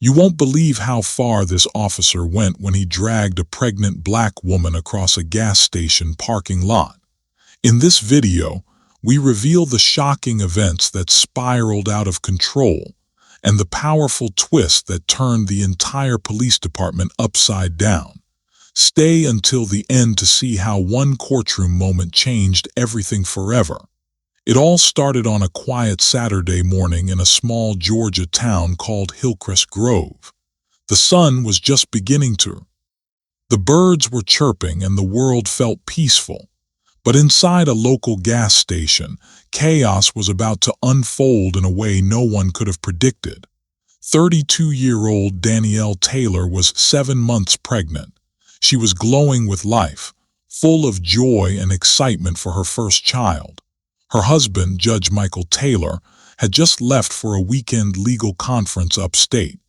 You won't believe how far this officer went when he dragged a pregnant black woman across a gas station parking lot. In this video, we reveal the shocking events that spiraled out of control and the powerful twist that turned the entire police department upside down. Stay until the end to see how one courtroom moment changed everything forever. It all started on a quiet Saturday morning in a small Georgia town called Hillcrest Grove. The sun was just beginning to. The birds were chirping and the world felt peaceful. But inside a local gas station, chaos was about to unfold in a way no one could have predicted. 32-year-old Danielle Taylor was 7 months pregnant. She was glowing with life, full of joy and excitement for her first child. Her husband, Judge Michael Taylor, had just left for a weekend legal conference upstate.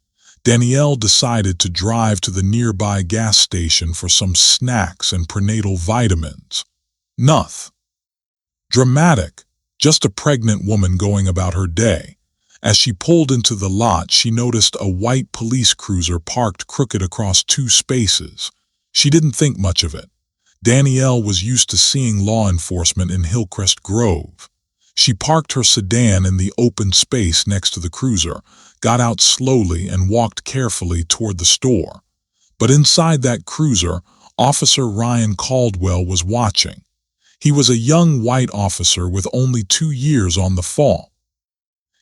Danielle decided to drive to the nearby gas station for some snacks and prenatal vitamins. Nothing dramatic, just a pregnant woman going about her day. As she pulled into the lot, she noticed a white police cruiser parked crooked across 2 spaces. She didn't think much of it. Danielle was used to seeing law enforcement in Hillcrest Grove. She parked her sedan in the open space next to the cruiser, got out slowly and walked carefully toward the store. But inside that cruiser, Officer Ryan Caldwell was watching. He was a young white officer with only 2 years on the force.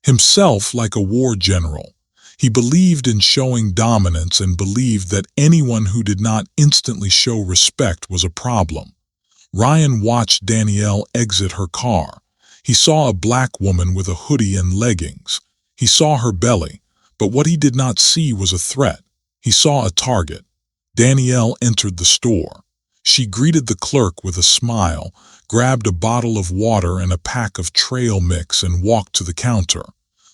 Himself like a war general, he believed in showing dominance and believed that anyone who did not instantly show respect was a problem. Ryan watched Danielle exit her car. He saw a black woman with a hoodie and leggings. He saw her belly, but what he did not see was a threat. He saw a target. Danielle entered the store. She greeted the clerk with a smile, grabbed a bottle of water and a pack of trail mix and walked to the counter.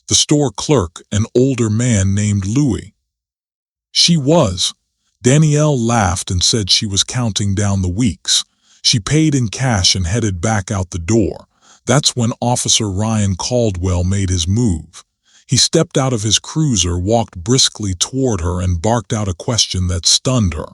The store clerk, an older man named Louis. Danielle laughed and said she was counting down the weeks. She paid in cash and headed back out the door. That's when Officer Ryan Caldwell made his move. He stepped out of his cruiser, walked briskly toward her and barked out a question that stunned her.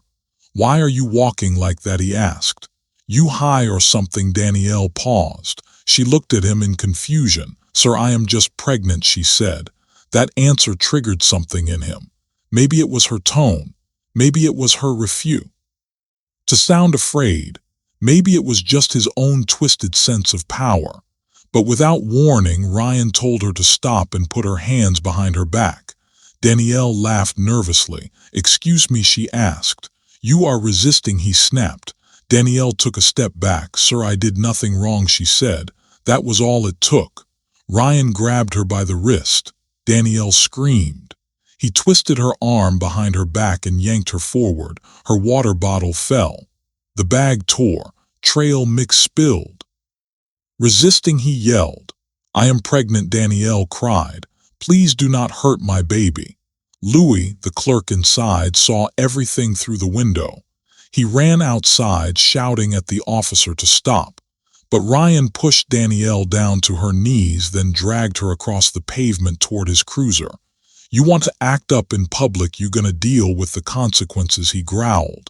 "Why are you walking like that?" he asked. "You high or something?" Danielle paused. She looked at him in confusion. "Sir, I am just pregnant," she said. That answer triggered something in him. Maybe it was her tone. Maybe it was her refuse to sound afraid. Maybe it was just his own twisted sense of power. But without warning, Ryan told her to stop and put her hands behind her back. Danielle laughed nervously. "Excuse me," she asked. "You are resisting," he snapped. Danielle took a step back. "Sir, I did nothing wrong," she said. That was all it took. Ryan grabbed her by the wrist. Danielle screamed. He twisted her arm behind her back and yanked her forward. Her water bottle fell. The bag tore. Trail mix spilled. Resisting, he yelled. "I am pregnant," Danielle cried. "Please do not hurt my baby." Louis, the clerk inside, saw everything through the window. He ran outside, shouting at the officer to stop. But Ryan pushed Danielle down to her knees, then dragged her across the pavement toward his cruiser. "You want to act up in public, you gonna deal with the consequences," he growled.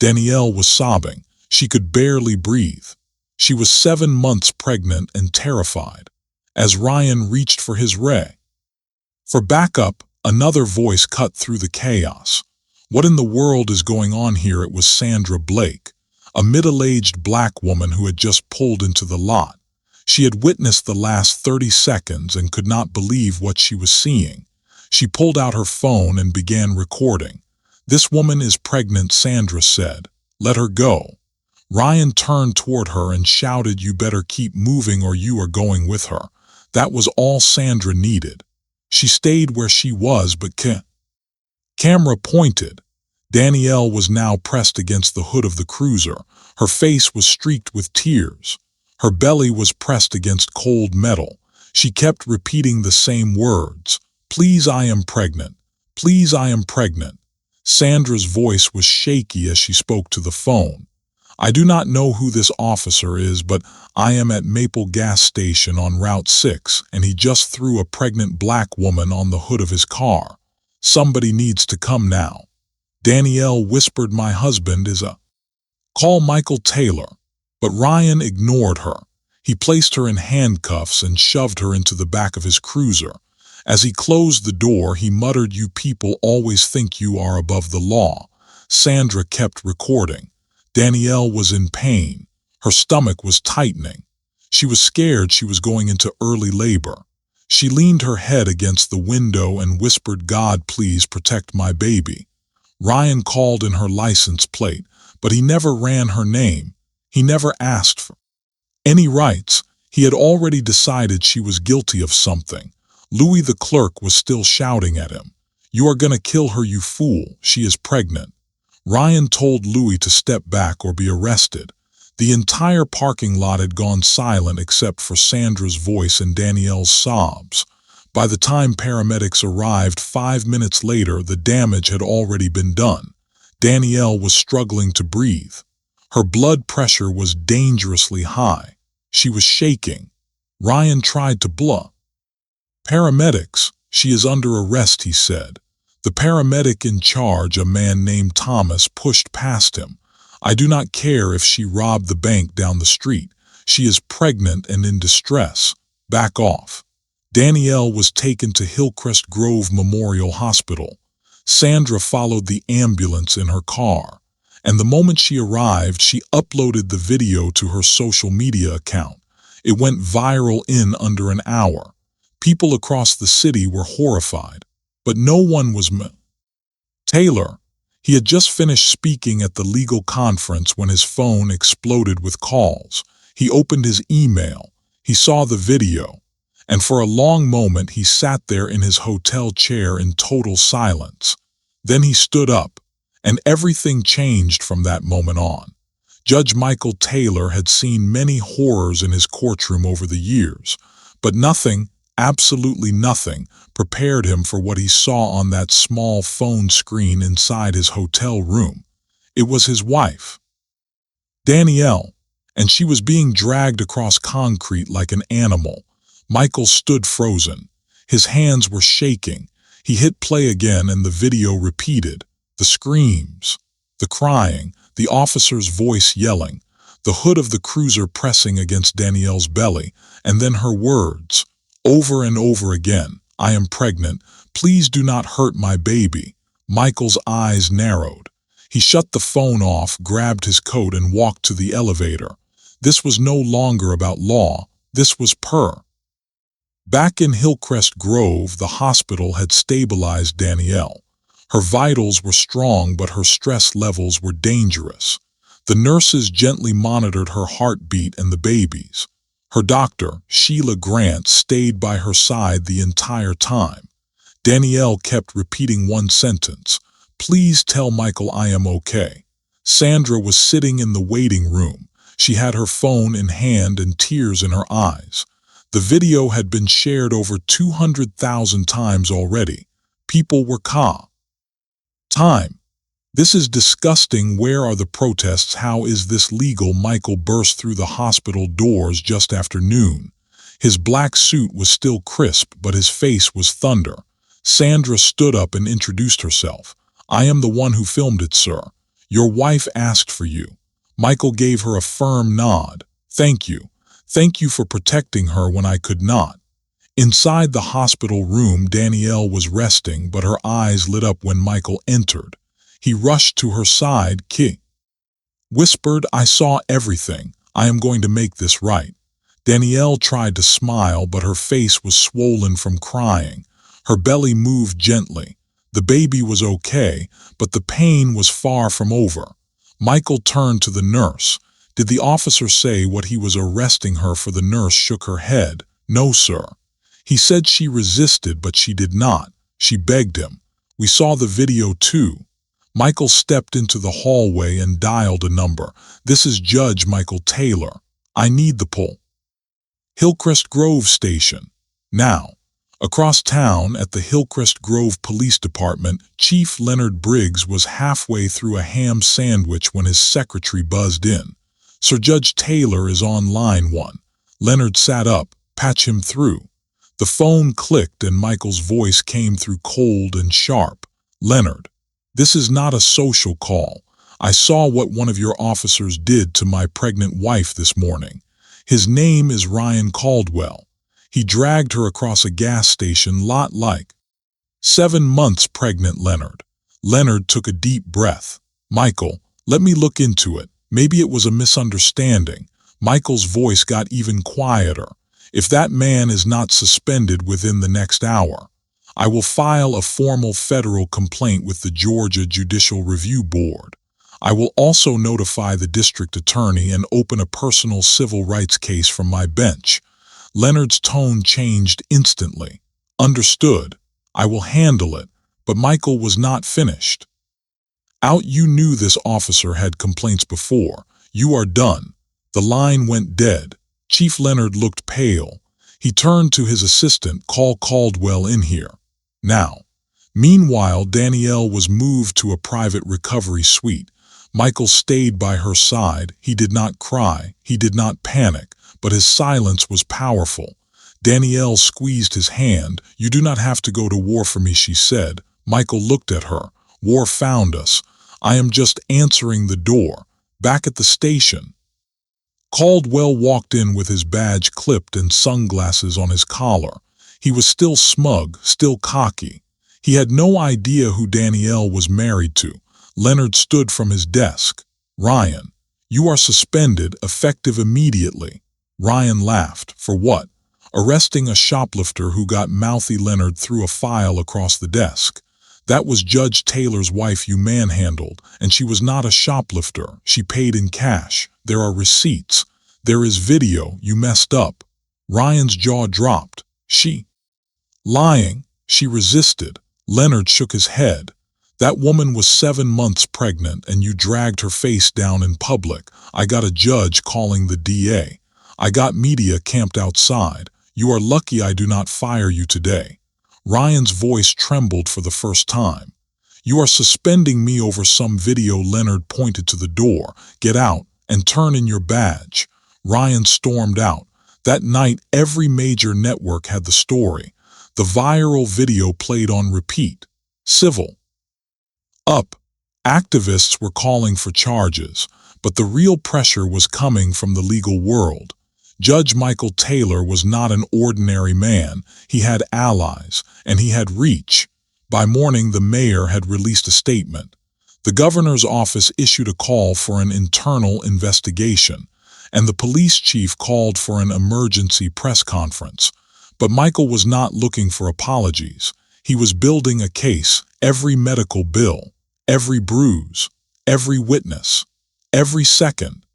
Danielle was sobbing. She could barely breathe. She was 7 months pregnant and terrified. As Ryan reached for his for backup, another voice cut through the chaos. "What in the world is going on here?" It was Sandra Blake, a middle-aged black woman who had just pulled into the lot. She had witnessed the last 30 seconds and could not believe what she was seeing. She pulled out her phone and began recording. "This woman is pregnant," Sandra said. "Let her go." Ryan turned toward her and shouted, "You better keep moving or you are going with her." That was all Sandra needed. She stayed where she was, but camera pointed. Danielle was now pressed against the hood of the cruiser. Her face was streaked with tears. Her belly was pressed against cold metal. She kept repeating the same words. "Please, I am pregnant. Please, I am pregnant." Sandra's voice was shaky as she spoke to the phone. "I do not know who this officer is, but I am at Maple gas station on Route 6, and he just threw a pregnant black woman on the hood of his car. Somebody needs to come now. Danielle whispered, my husband is a... Call Michael Taylor. But Ryan ignored her. He placed her in handcuffs and shoved her into the back of his cruiser. As he closed the door, he muttered, you people always think you are above the law. Sandra kept recording. Danielle was in pain. Her stomach was tightening. She was scared she was going into early labor. She leaned her head against the window and whispered, God, please protect my baby. Ryan called in her license plate, but he never ran her name. He never asked for any rights. He had already decided she was guilty of something. Louis the clerk was still shouting at him. You are gonna kill her, you fool. She is pregnant. Ryan told Louis to step back or be arrested. The entire parking lot had gone silent except for Sandra's voice and Danielle's sobs. By the time paramedics arrived 5 minutes later, the damage had already been done. Danielle was struggling to breathe. Her blood pressure was dangerously high. She was shaking. Ryan tried to bluff. Paramedics, she is under arrest, he said. The paramedic in charge, a man named Thomas, pushed past him. I do not care if she robbed the bank down the street. She is pregnant and in distress. Back off. Danielle was taken to Hillcrest Grove Memorial Hospital. Sandra followed the ambulance in her car, and the moment she arrived, she uploaded the video to her social media account. It went viral in under an hour. People across the city were horrified, but no one was Taylor. He had just finished speaking at the legal conference when his phone exploded with calls. He opened his email. He saw the video. And for a long moment he sat there in his hotel chair in total silence. Then he stood up, and everything changed from that moment on. Judge Michael Taylor had seen many horrors in his courtroom over the years, but nothing, absolutely nothing, prepared him for what he saw on that small phone screen inside his hotel room. It was his wife, Danielle, and she was being dragged across concrete like an animal. Michael stood frozen. His hands were shaking. He hit play again and the video repeated. The screams, the crying, the officer's voice yelling, the hood of the cruiser pressing against Danielle's belly, and then her words, over and over again, I am pregnant. Please do not hurt my baby. Michael's eyes narrowed. He shut the phone off, grabbed his coat, and walked to the elevator. This was no longer about law. This was Back in Hillcrest Grove, the hospital had stabilized Danielle. Her vitals were strong, but her stress levels were dangerous. The nurses gently monitored her heartbeat and the baby's. Her doctor, Sheila Grant, stayed by her side the entire time. Danielle kept repeating one sentence, please tell Michael I am okay. Sandra was sitting in the waiting room. She had her phone in hand and tears in her eyes. The video had been shared over 200,000 times already. People were Time. This is disgusting. Where are the protests? How is this legal? Michael burst through the hospital doors just after noon. His black suit was still crisp, but his face was thunder. Sandra stood up and introduced herself. I am the one who filmed it, sir. Your wife asked for you. Michael gave her a firm nod. Thank you. Thank you for protecting her when I could not. Inside the hospital room, Danielle was resting, but her eyes lit up when Michael entered. He rushed to her side, whispered, I saw everything. I am going to make this right. Danielle tried to smile, but her face was swollen from crying. Her belly moved gently. The baby was okay, but the pain was far from over. Michael turned to the nurse. Did the officer say what he was arresting her for? The nurse shook her head. No, sir. He said she resisted, but she did not. She begged him. We saw the video too. Michael stepped into the hallway and dialed a number. This is Judge Michael Taylor. I need the pull. Hillcrest Grove Station. Now. Across town at the Hillcrest Grove Police Department, Chief Leonard Briggs was halfway through a ham sandwich when his secretary buzzed in. Sir Judge Taylor is on line 1. Leonard sat up. Patch him through. The phone clicked and Michael's voice came through cold and sharp. "Leonard, this is not a social call. I saw what one of your officers did to my pregnant wife this morning. His name is Ryan Caldwell. He dragged her across a gas station lot like 7 months pregnant, Leonard." Leonard took a deep breath. "Michael, let me look into it. Maybe it was a misunderstanding." Michael's voice got even quieter. "If that man is not suspended within the next hour, I will file a formal federal complaint with the Georgia Judicial Review Board. I will also notify the district attorney and open a personal civil rights case from my bench." Leonard's tone changed instantly. "Understood. I will handle it." But Michael was not finished. "Out, you knew this officer had complaints before. You are done." The line went dead. Chief Leonard looked pale. He turned to his assistant. "Call Caldwell in here now." Meanwhile, Danielle was moved to a private recovery suite. Michael stayed by her side. He did not cry. He did not panic. But his silence was powerful. Danielle squeezed his hand. "You do not have to go to war for me," she said. Michael looked at her. "War found us. I am just answering the door." Back at the station, Caldwell walked in with his badge clipped and sunglasses on his collar. He was still smug, still cocky. He had no idea who Danielle was married to. Leonard stood from his desk. "Ryan, you are suspended, effective immediately." Ryan laughed. "For what?" "Arresting a shoplifter who got mouthy." Leonard threw a file across the desk. "That was Judge Taylor's wife you manhandled, and she was not a shoplifter. She paid in cash. There are receipts. There is video. You messed up." Ryan's jaw dropped. "She lying." She resisted. Leonard shook his head. "That woman was 7 months pregnant, and you dragged her face down in public. I got a judge calling the DA. I got media camped outside. You are lucky I do not fire you today." Ryan's voice trembled for the first time. "You are suspending me over some video." Leonard pointed to the door. "Get out and turn in your badge." Ryan stormed out. That night, every major network had the story. The viral video played on repeat. Civil up. Activists were calling for charges, but the real pressure was coming from the legal world. Judge Michael Taylor was not an ordinary man. He had allies, and he had reach. By morning, the mayor had released a statement. The governor's office issued a call for an internal investigation, and the police chief called for an emergency press conference. But Michael was not looking for apologies. He was building a case. Every medical bill, every bruise, every witness, every second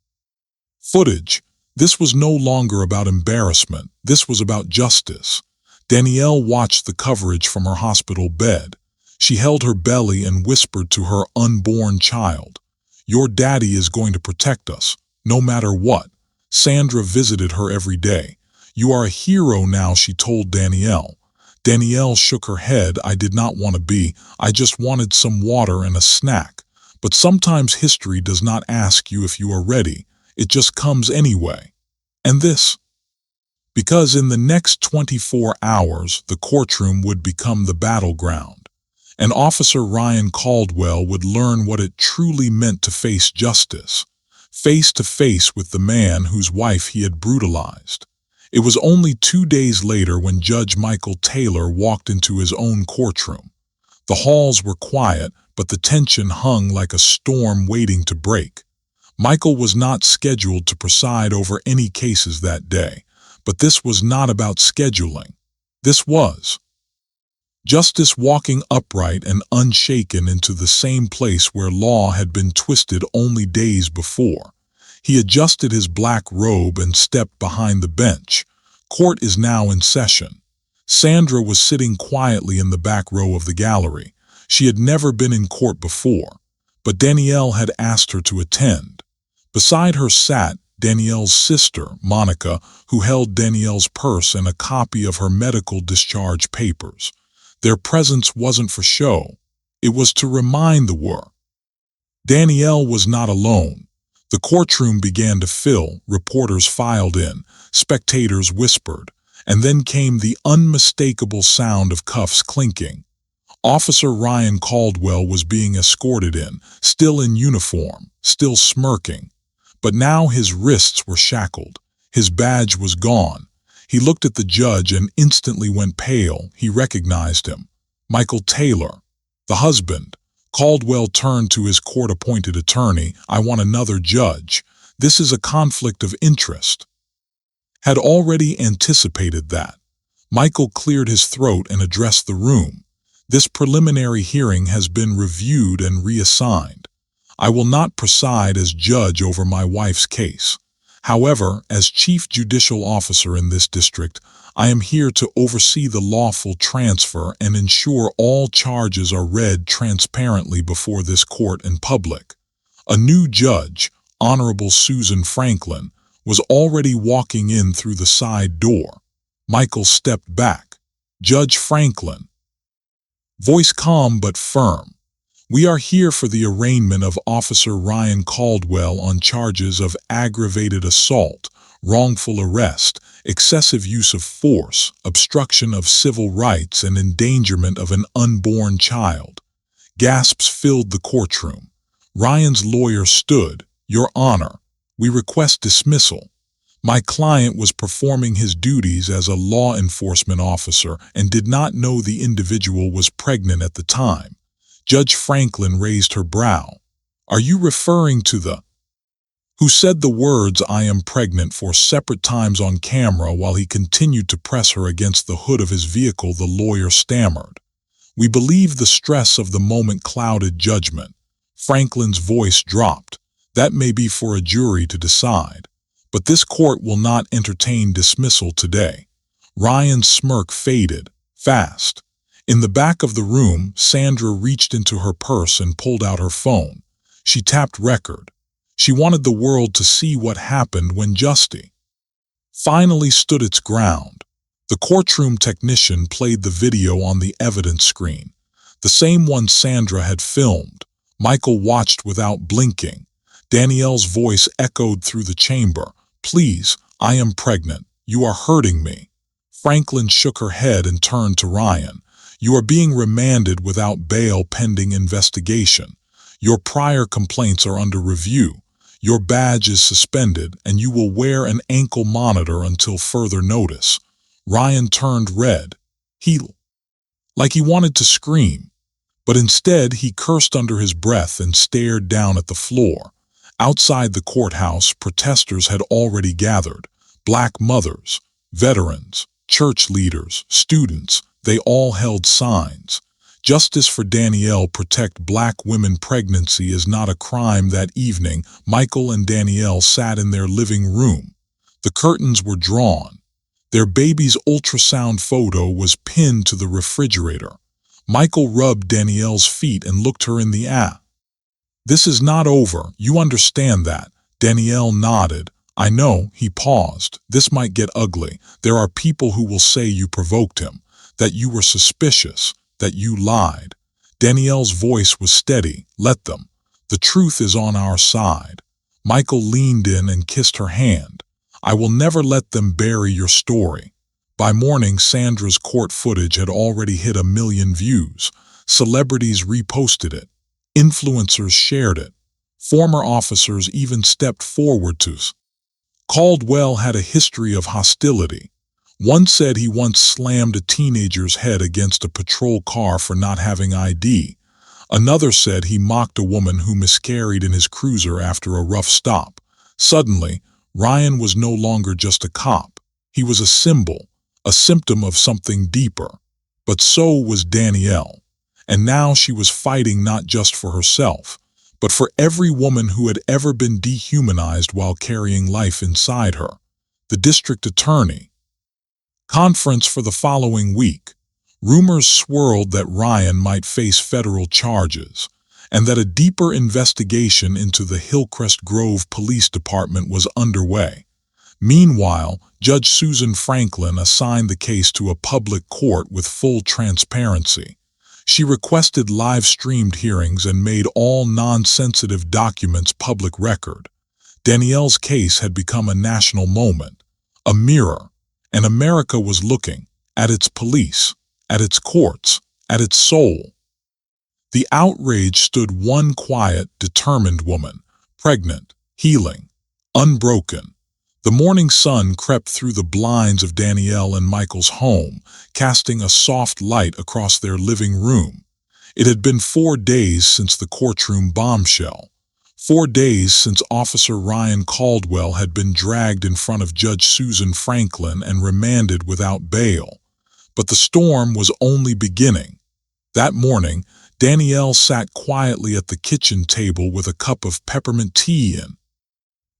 footage. This was no longer about embarrassment. This was about justice. Danielle watched the coverage from her hospital bed. She held her belly and whispered to her unborn child, "Your daddy is going to protect us, no matter what." Sandra visited her every day. "You are a hero now," she told Danielle. Danielle shook her head. "I did not want to be. I just wanted some water and a snack." But sometimes history does not ask you if you are ready. It just comes anyway. And this, because in the next 24 hours, the courtroom would become the battleground. And Officer Ryan Caldwell would learn what it truly meant to face justice, face to face with the man whose wife he had brutalized. It was only 2 days later when Judge Michael Taylor walked into his own courtroom. The halls were quiet, but the tension hung like a storm waiting to break. Michael was not scheduled to preside over any cases that day, but this was not about scheduling. This was justice walking upright and unshaken into the same place where law had been twisted only days before. He adjusted his black robe and stepped behind the bench. Court is now in session. Sandra was sitting quietly in the back row of the gallery. She had never been in court before, but Danielle had asked her to attend. Beside her sat Danielle's sister, Monica, who held Danielle's purse and a copy of her medical discharge papers. Their presence wasn't for show. It was to remind the world. Danielle was not alone. The courtroom began to fill. Reporters filed in. Spectators whispered. and then came the unmistakable sound of cuffs clinking. Officer Ryan Caldwell was being escorted in, still in uniform, still smirking. But now his wrists were shackled. His badge was gone. He looked at the judge and instantly went pale. He recognized him. Michael Taylor, the husband. Caldwell turned to his court-appointed attorney. "I want another judge. This is a conflict of interest." Had already anticipated that. Michael cleared his throat and addressed the room. "This preliminary hearing has been reviewed and reassigned. I will not preside as judge over my wife's case. However, as chief judicial officer in this district, I am here to oversee the lawful transfer and ensure all charges are read transparently before this court and public." A new judge, Honorable Susan Franklin, was already walking in through the side door. Michael stepped back. "Judge Franklin." Voice calm but firm. "We are here for the arraignment of Officer Ryan Caldwell on charges of aggravated assault, wrongful arrest, excessive use of force, obstruction of civil rights, and endangerment of an unborn child." Gasps filled the courtroom. Ryan's lawyer stood. "Your Honor, we request dismissal. My client was performing his duties as a law enforcement officer and did not know the individual was pregnant at the time." Judge Franklin raised her brow. "Are you referring to the who said the words 'I am pregnant' 4 separate times on camera while he continued to press her against the hood of his vehicle?" the lawyer stammered. "We believe the stress of the moment clouded judgment." Franklin's voice dropped. "That may be for a jury to decide. But this court will not entertain dismissal today." Ryan's smirk faded, fast. In the back of the room, Sandra reached into her purse and pulled out her phone. She tapped record. She wanted the world to see what happened when justice finally stood its ground. The courtroom technician played the video on the evidence screen, the same one Sandra had filmed. Michael watched without blinking. Danielle's voice echoed through the chamber. "Please, I am pregnant. You are hurting me." Franklin shook her head and turned to Ryan. "You are being remanded without bail pending investigation. Your prior complaints are under review. Your badge is suspended, and you will wear an ankle monitor until further notice." Ryan turned red. Like he wanted to scream. But instead he cursed under his breath and stared down at the floor. Outside the courthouse, protesters had already gathered. Black mothers, veterans, church leaders, students, they all held signs. "Justice for Danielle, protect black women, pregnancy is not a crime." That evening, Michael and Danielle sat in their living room. The curtains were drawn. Their baby's ultrasound photo was pinned to the refrigerator. Michael rubbed Danielle's feet and looked her in the eye. "This is not over, you understand that?" Danielle nodded. "I know." He paused. "This might get ugly. There are people who will say you provoked him, that you were suspicious, that you lied." Danielle's voice was steady. "Let them. The truth is on our side." Michael leaned in and kissed her hand. "I will never let them bury your story." By morning, Sandra's court footage had already hit 1 million views. Celebrities reposted it. Influencers shared it. Former officers even stepped forward to. Caldwell had a history of hostility. One said he once slammed a teenager's head against a patrol car for not having ID. Another said he mocked a woman who miscarried in his cruiser after a rough stop. Suddenly, Ryan was no longer just a cop. He was a symbol, a symptom of something deeper. But so was Danielle. And now she was fighting not just for herself, but for every woman who had ever been dehumanized while carrying life inside her. The district attorney. Conference for the following week. Rumors swirled that Ryan might face federal charges, and that a deeper investigation into the Hillcrest Grove Police Department was underway. Meanwhile, Judge Susan Franklin assigned the case to a public court with full transparency. She requested live-streamed hearings and made all non-sensitive documents public record. Danielle's case had become a national moment, a mirror, and America was looking at its police, at its courts, at its soul. The outrage stood one quiet, determined woman, pregnant, healing, unbroken. The morning sun crept through the blinds of Danielle and Michael's home, casting a soft light across their living room. It had been 4 days since the courtroom bombshell. 4 days since Officer Ryan Caldwell had been dragged in front of Judge Susan Franklin and remanded without bail. But the storm was only beginning. That morning, Danielle sat quietly at the kitchen table with a cup of peppermint tea in.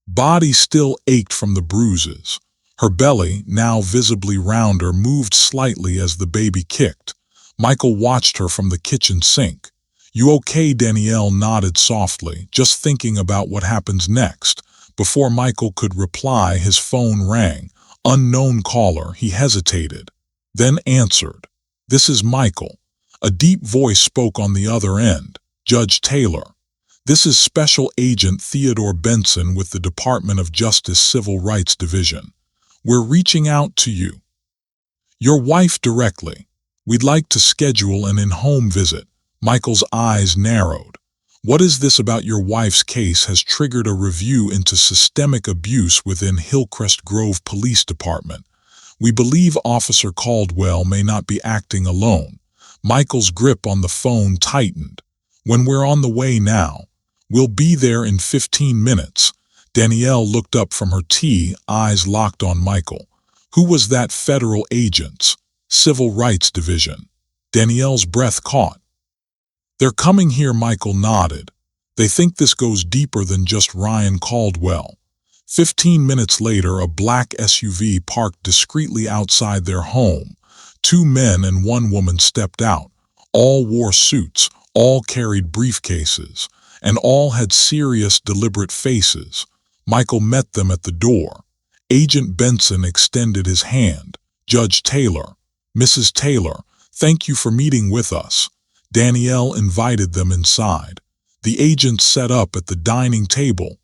Body still ached from the bruises. Her belly, now visibly rounder, moved slightly as the baby kicked. Michael watched her from the kitchen sink. "You okay?" Danielle nodded softly, just thinking about what happens next. Before Michael could reply, his phone rang. Unknown caller. He hesitated, then answered. "This is Michael." A deep voice spoke on the other end. "Judge Taylor. This is Special Agent Theodore Benson with the Department of Justice Civil Rights Division. We're reaching out to you. Your wife directly. We'd like to schedule an in-home visit." Michael's eyes narrowed. "What is this about your wife's case has triggered a review into systemic abuse within Hillcrest Grove Police Department. We believe Officer Caldwell may not be acting alone." Michael's grip on the phone tightened. "When we're on the way now. We'll be there in 15 minutes. Danielle looked up from her tea, eyes locked on Michael. "Who was that federal agent's? Civil Rights Division." Danielle's breath caught. "They're coming here," Michael nodded. "They think this goes deeper than just Ryan Caldwell." 15 minutes later, a black SUV parked discreetly outside their home. 2 men and 1 woman stepped out. All wore suits, all carried briefcases, and all had serious, deliberate faces. Michael met them at the door. Agent Benson extended his hand. "Judge Taylor, Mrs. Taylor, thank you for meeting with us." Danielle invited them inside. The agent set up at the dining table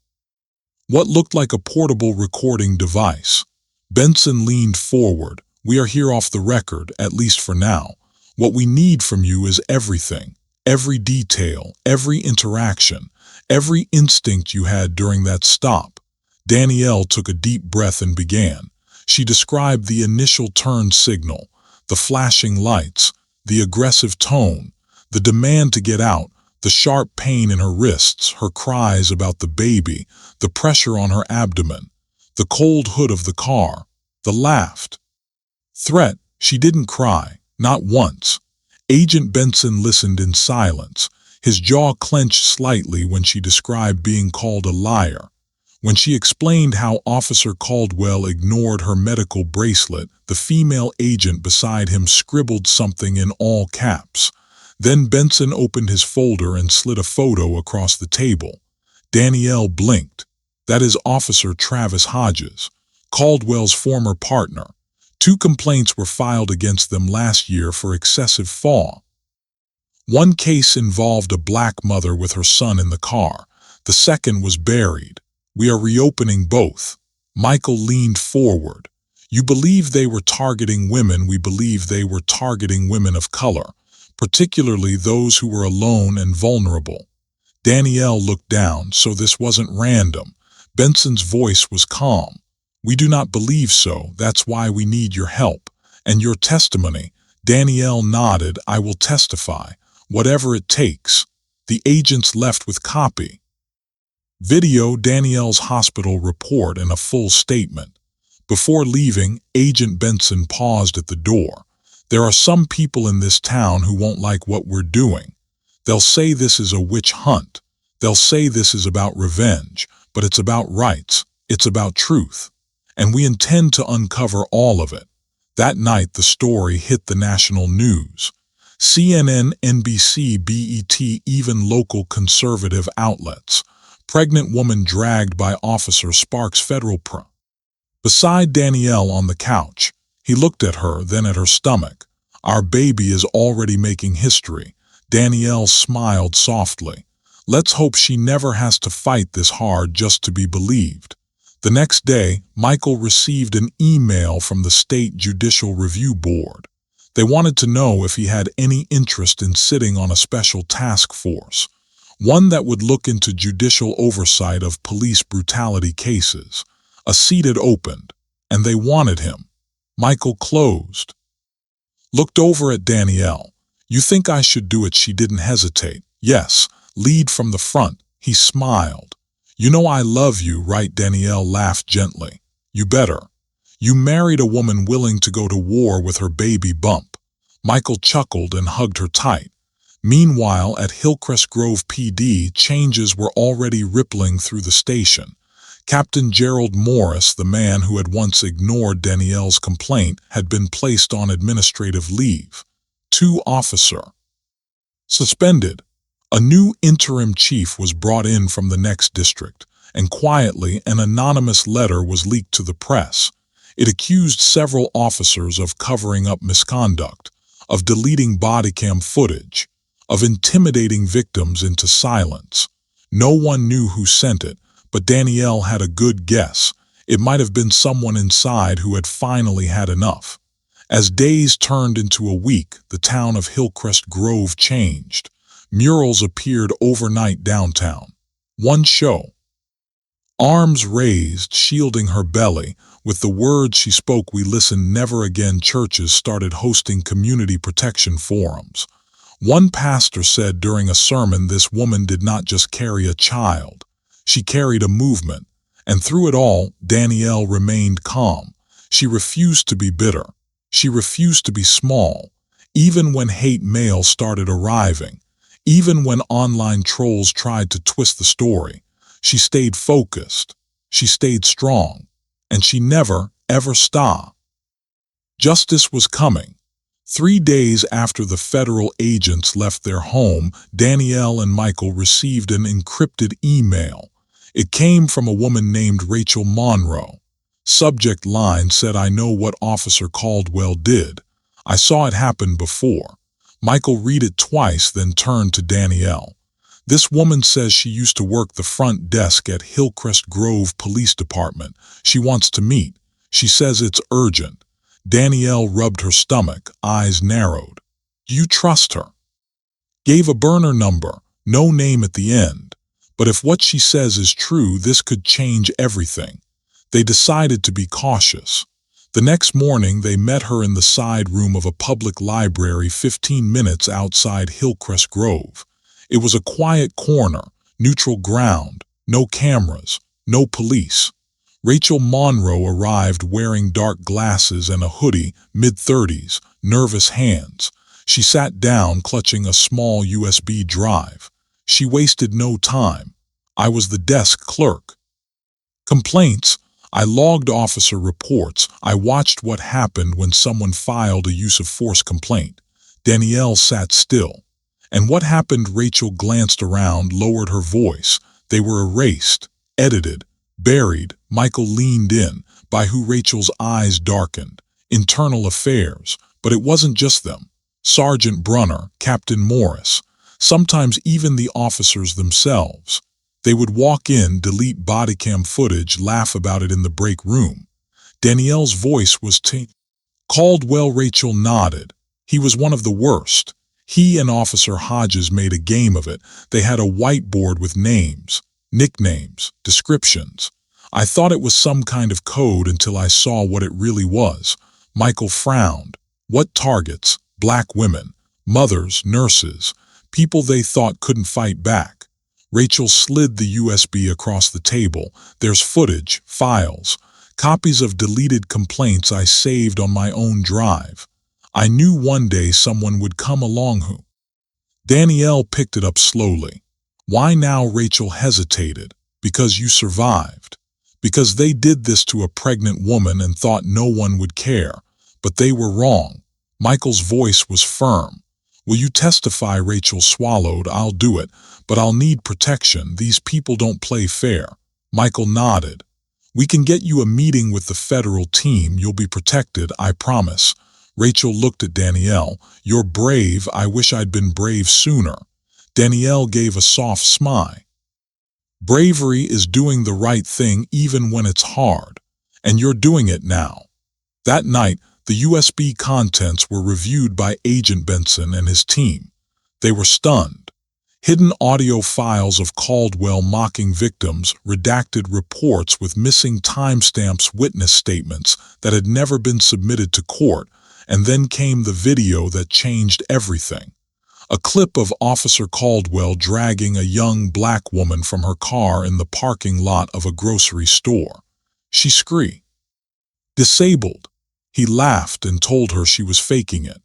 what looked like a portable recording device. Benson leaned forward. "We are here off the record, at least for now. What we need from you is everything. Every detail, every interaction, every instinct you had during that stop." Danielle took a deep breath and began. She described the initial turn signal, the flashing lights, the aggressive tone, the demand to get out, the sharp pain in her wrists, her cries about the baby, the pressure on her abdomen, the cold hood of the car, the laughed. Threat. She didn't cry, not once. Agent Benson listened in silence. His jaw clenched slightly when she described being called a liar. When she explained how Officer Caldwell ignored her medical bracelet, the female agent beside him scribbled something in all caps. Then Benson opened his folder and slid a photo across the table. Danielle blinked. "That is Officer Travis Hodges, Caldwell's former partner. 2 complaints were filed against them last year for excessive fall. One case involved a black mother with her son in the car. The second was buried. We are reopening both." Michael leaned forward. "You believe they were targeting women. We believe they were targeting women of color, particularly those who were alone and vulnerable." Danielle looked down. "So this wasn't random." Benson's voice was calm. "We do not believe so. That's why we need your help. And your testimony." Danielle nodded. "I will testify, whatever it takes." The agents left with copy. Video, Danielle's hospital report, and a full statement. Before leaving, Agent Benson paused at the door. "There are some people in this town who won't like what we're doing. They'll say this is a witch hunt. They'll say this is about revenge, but it's about rights. It's about truth. And we intend to uncover all of it." That night, the story hit the national news. CNN, NBC, BET, even local conservative outlets. Pregnant woman dragged by officer sparks federal Beside Danielle on the couch, he looked at her, then at her stomach. "Our baby is already making history." Danielle smiled softly. "Let's hope she never has to fight this hard just to be believed." The next day, Michael received an email from the State Judicial Review Board. They wanted to know if he had any interest in sitting on a special task force, one that would look into judicial oversight of police brutality cases. A seat had opened, and they wanted him. Michael closed. Looked over at Danielle. You think I should do it? She didn't hesitate. Yes, lead from the front. He smiled. You know I love you, right? Danielle laughed gently. You better. You married a woman willing to go to war with her baby bump. Michael chuckled and hugged her tight. Meanwhile, at Hillcrest Grove PD, changes were already rippling through the station. Captain Gerald Morris, the man who had once ignored Danielle's complaint, had been placed on administrative leave. 2 officer suspended. A new interim chief was brought in from the next district, and quietly an anonymous letter was leaked to the press. It accused several officers of covering up misconduct, of deleting bodycam footage, of intimidating victims into silence. No one knew who sent it, but Danielle had a good guess. It might have been someone inside who had finally had enough. As days turned into a week, the town of Hillcrest Grove changed. Murals appeared overnight downtown. One show. Arms raised, shielding her belly. With the words she spoke, we listen never again. Churches started hosting community protection forums. One pastor said during a sermon, this woman did not just carry a child. She carried a movement. And through it all, Danielle remained calm. She refused to be bitter. She refused to be small. Even when hate mail started arriving, even when online trolls tried to twist the story, she stayed focused. She stayed strong. And she never, ever stopped. Justice was coming. 3 days after the federal agents left their home, Danielle and Michael received an encrypted email. It came from a woman named Rachel Monroe. Subject line said, I know what Officer Caldwell did. I saw it happen before. Michael read it twice, then turned to Danielle. This woman says she used to work the front desk at Hillcrest Grove Police Department. She wants to meet. She says it's urgent. Danielle rubbed her stomach, eyes narrowed. Do you trust her? Gave a burner number, no name at the end. But if what she says is true, this could change everything. They decided to be cautious. The next morning, they met her in the side room of a public library 15 minutes outside Hillcrest Grove. It was a quiet corner, neutral ground, no cameras, no police. Rachel Monroe arrived wearing dark glasses and a hoodie, mid-30s, nervous hands. She sat down, clutching a small USB drive. She wasted no time. I was the desk clerk. Complaints. I logged officer reports. I watched what happened when someone filed a use of force complaint. Danielle sat still. And what happened? Rachel glanced around, lowered her voice. They were erased, edited, buried. Michael leaned in, by who Rachel's eyes darkened. Internal affairs. But it wasn't just them. Sergeant Brunner, Captain Morris, sometimes even the officers themselves. They would walk in, delete bodycam footage, laugh about it in the break room. Danielle's voice was Caldwell. Rachel nodded. He was one of the worst. He and Officer Hodges made a game of it. They had a whiteboard with names, nicknames, descriptions. I thought it was some kind of code until I saw what it really was. Michael frowned. What targets? Black women, mothers, nurses, people they thought couldn't fight back. Rachel slid the USB across the table. There's footage, files, copies of deleted complaints I saved on my own drive. I knew one day someone would come along who. Danielle picked it up slowly. Why now? Rachel hesitated. Because you survived. Because they did this to a pregnant woman and thought no one would care. But they were wrong. Michael's voice was firm. Will you testify? Rachel swallowed. I'll do it, but I'll need protection. These people don't play fair. Michael nodded. We can get you a meeting with the federal team. You'll be protected, I promise. Rachel looked at Danielle. You're brave. I wish I'd been brave sooner. Danielle gave a soft smile. Bravery is doing the right thing even when it's hard. And you're doing it now. That night, the USB contents were reviewed by Agent Benson and his team. They were stunned. Hidden audio files of Caldwell mocking victims, redacted reports with missing timestamps, witness statements that had never been submitted to court, and then came the video that changed everything. A clip of Officer Caldwell dragging a young black woman from her car in the parking lot of a grocery store. She screamed. Disabled. He laughed and told her she was faking it.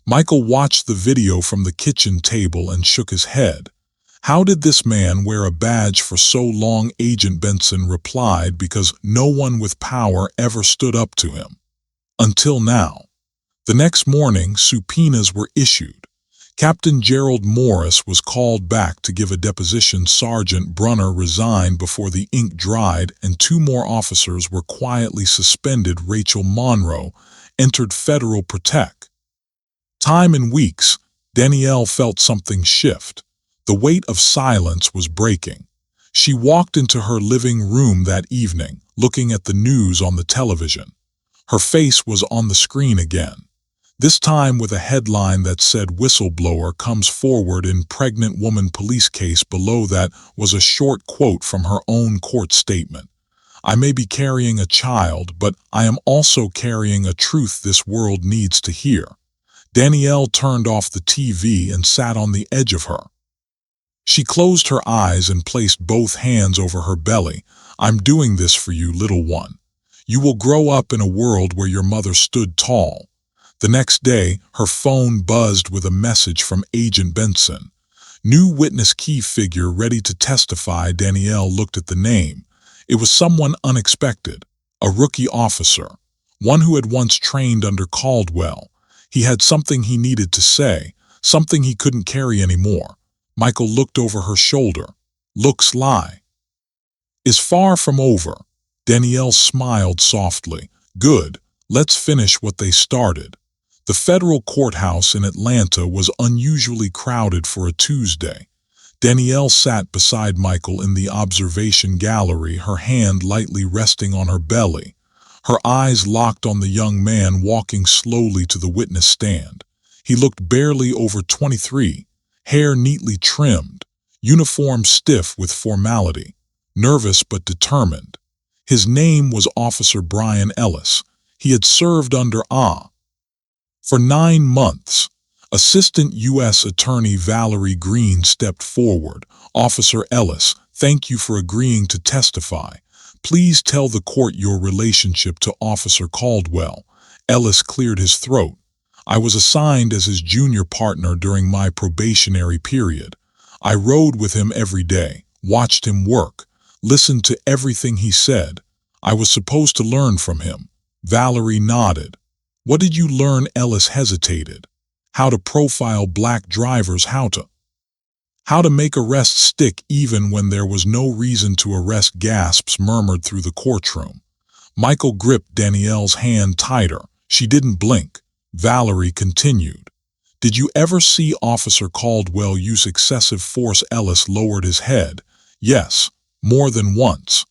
Michael watched the video from the kitchen table and shook his head. How did this man wear a badge for so long? Agent Benson replied, because no one with power ever stood up to him. Until now. The next morning, subpoenas were issued. Captain Gerald Morris was called back to give a deposition. Sergeant Brunner resigned before the ink dried, and two more officers were quietly suspended. Rachel Monroe entered federal protect. Time and weeks, Danielle felt something shift. The weight of silence was breaking. She walked into her living room that evening, looking at the news on the television. Her face was on the screen again. This time with a headline that said "Whistleblower comes forward in pregnant woman police case." Below that was a short quote from her own court statement. "I may be carrying a child, but I am also carrying a truth this world needs to hear." Danielle turned off the TV and sat on the edge of her. She closed her eyes and placed both hands over her belly. "I'm doing this for you, little one. You will grow up in a world where your mother stood tall." The next day, her phone buzzed with a message from Agent Benson. "New witness, key figure ready to testify." Danielle looked at the name. It was someone unexpected, a rookie officer, one who had once trained under Caldwell. He had something he needed to say, something he couldn't carry anymore. Michael looked over her shoulder. "Looks lie is far from over." Danielle smiled softly. "Good, let's finish what they started." The federal courthouse in Atlanta was unusually crowded for a Tuesday. Danielle sat beside Michael in the observation gallery, her hand lightly resting on her belly. Her eyes locked on the young man walking slowly to the witness stand. He looked barely over 23, hair neatly trimmed, uniform stiff with formality, nervous but determined. His name was Officer Brian Ellis. He had served under for 9 months. Assistant U.S. Attorney Valerie Green stepped forward. "Officer Ellis, thank you for agreeing to testify. Please tell the court your relationship to Officer Caldwell." Ellis cleared his throat. "I was assigned as his junior partner during my probationary period. I rode with him every day, watched him work, listened to everything he said. I was supposed to learn from him." Valerie nodded. "What did you learn?" Ellis hesitated. "How to profile black drivers, how to make arrests stick even when there was no reason to arrest." Gasps murmured through the courtroom. Michael gripped Danielle's hand tighter. She didn't blink. Valerie continued. "Did you ever see Officer Caldwell use excessive force?" Ellis lowered his head. "Yes, more than once."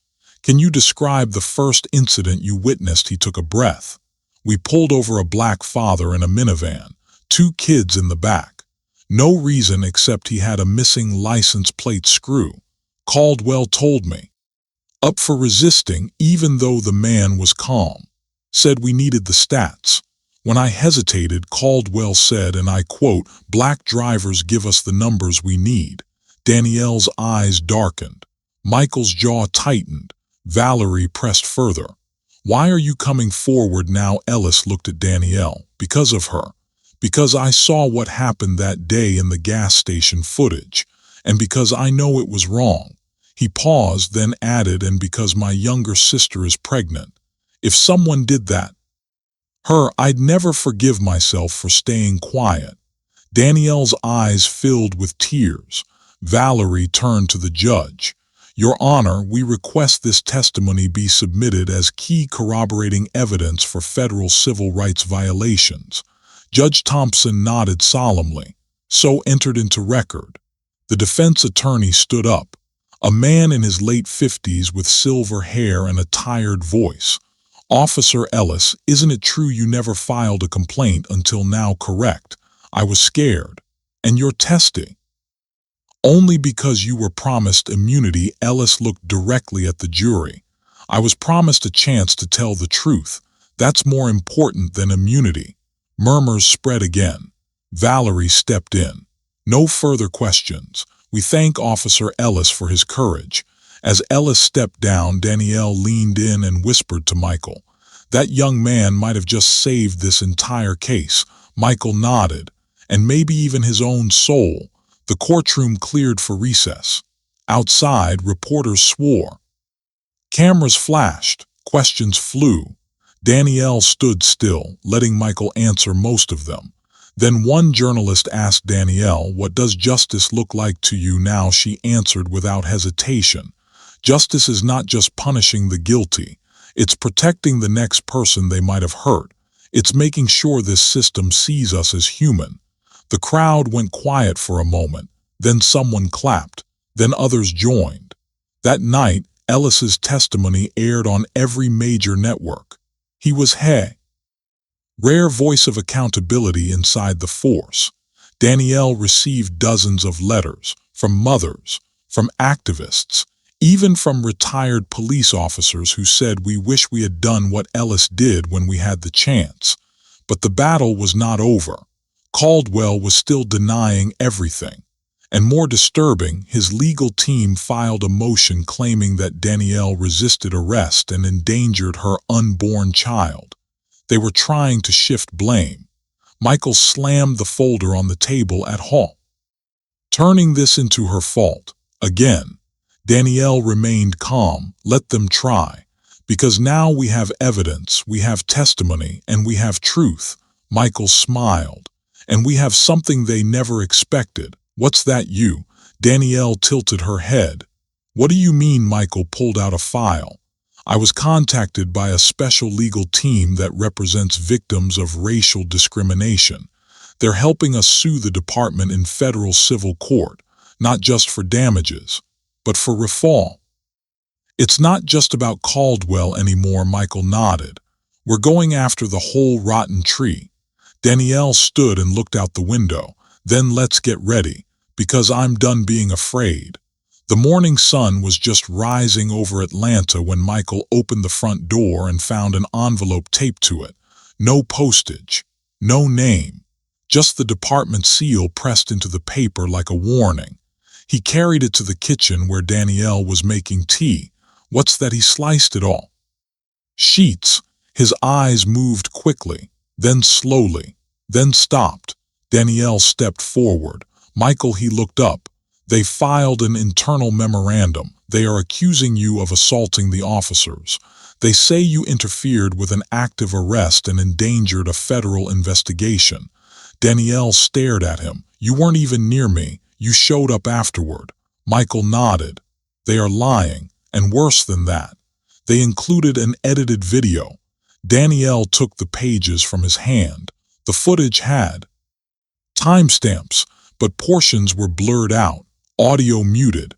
"Can you describe the first incident you witnessed?" He took a breath. "We pulled over a black father in a minivan, 2 kids in the back. No reason except he had a missing license plate screw. Caldwell told me. Up for resisting, even though the man was calm. Said we needed the stats. When I hesitated, Caldwell said, and I quote, 'Black drivers give us the numbers we need.'" Danielle's eyes darkened. Michael's jaw tightened. Valerie pressed further. "Why are you coming forward now?" Ellis looked at Danielle. "Because of her. Because I saw what happened that day in the gas station footage. And because I know it was wrong." He paused, then added, "and because my younger sister is pregnant. If someone did that, I'd never forgive myself for staying quiet." Danielle's eyes filled with tears. Valerie turned to the judge. "Your Honor, we request this testimony be submitted as key corroborating evidence for federal civil rights violations." Judge Thompson nodded solemnly. "So entered into record." The defense attorney stood up. A man in his late 50s with silver hair and a tired voice. "Officer Ellis, isn't it true you never filed a complaint until now? Correct. I was scared. And you're testy." "Only because you were promised immunity." Ellis looked directly at the jury. "I was promised a chance to tell the truth. That's more important than immunity." Murmurs spread again. Valerie stepped in. "No further questions. We thank Officer Ellis for his courage." As Ellis stepped down, Danielle leaned in and whispered to Michael, "That young man might have just saved this entire case." Michael nodded. "And maybe even his own soul." The courtroom cleared for recess. Outside, reporters swore. Cameras flashed. Questions flew. Danielle stood still, letting Michael answer most of them. Then one journalist asked Danielle, "What does justice look like to you now?" She answered without hesitation, "Justice is not just punishing the guilty. It's protecting the next person they might have hurt. It's making sure this system sees us as human." The crowd went quiet for a moment. Then someone clapped. Then others joined. That night, Ellis's testimony aired on every major network. He was rare voice of accountability inside the force. Danielle received dozens of letters from mothers, from activists, even from retired police officers who said, "We wish we had done what Ellis did when we had the chance." But the battle was not over. Caldwell was still denying everything. And more disturbing, his legal team filed a motion claiming that Danielle resisted arrest and endangered her unborn child. They were trying to shift blame. Michael slammed the folder on the table at Hall, turning this into her fault. Again, Danielle remained calm. "Let them try. Because now we have evidence, we have testimony, and we have truth." Michael smiled. "And we have something they never expected." "What's that you?" Danielle tilted her head. "What do you mean?" Michael pulled out a file. "I was contacted by a special legal team that represents victims of racial discrimination. They're helping us sue the department in federal civil court, not just for damages, but for reform." "It's not just about Caldwell anymore," Michael nodded. "We're going after the whole rotten tree." Danielle stood and looked out the window. "Then let's get ready, because I'm done being afraid." The morning sun was just rising over Atlanta when Michael opened the front door and found an envelope taped to it. No postage, no name, just the department seal pressed into the paper like a warning. He carried it to the kitchen where Danielle was making tea. "What's that?" He sliced it all. "Sheets." His eyes moved quickly, then slowly, then stopped. Danielle stepped forward. "Michael," he looked up. "They filed an internal memorandum. They are accusing you of assaulting the officers. They say you interfered with an active arrest and endangered a federal investigation." Danielle stared at him. "You weren't even near me. You showed up afterward." Michael nodded. "They are lying, and worse than that. They included an edited video." Danielle took the pages from his hand. The footage had timestamps, but portions were blurred out, audio muted.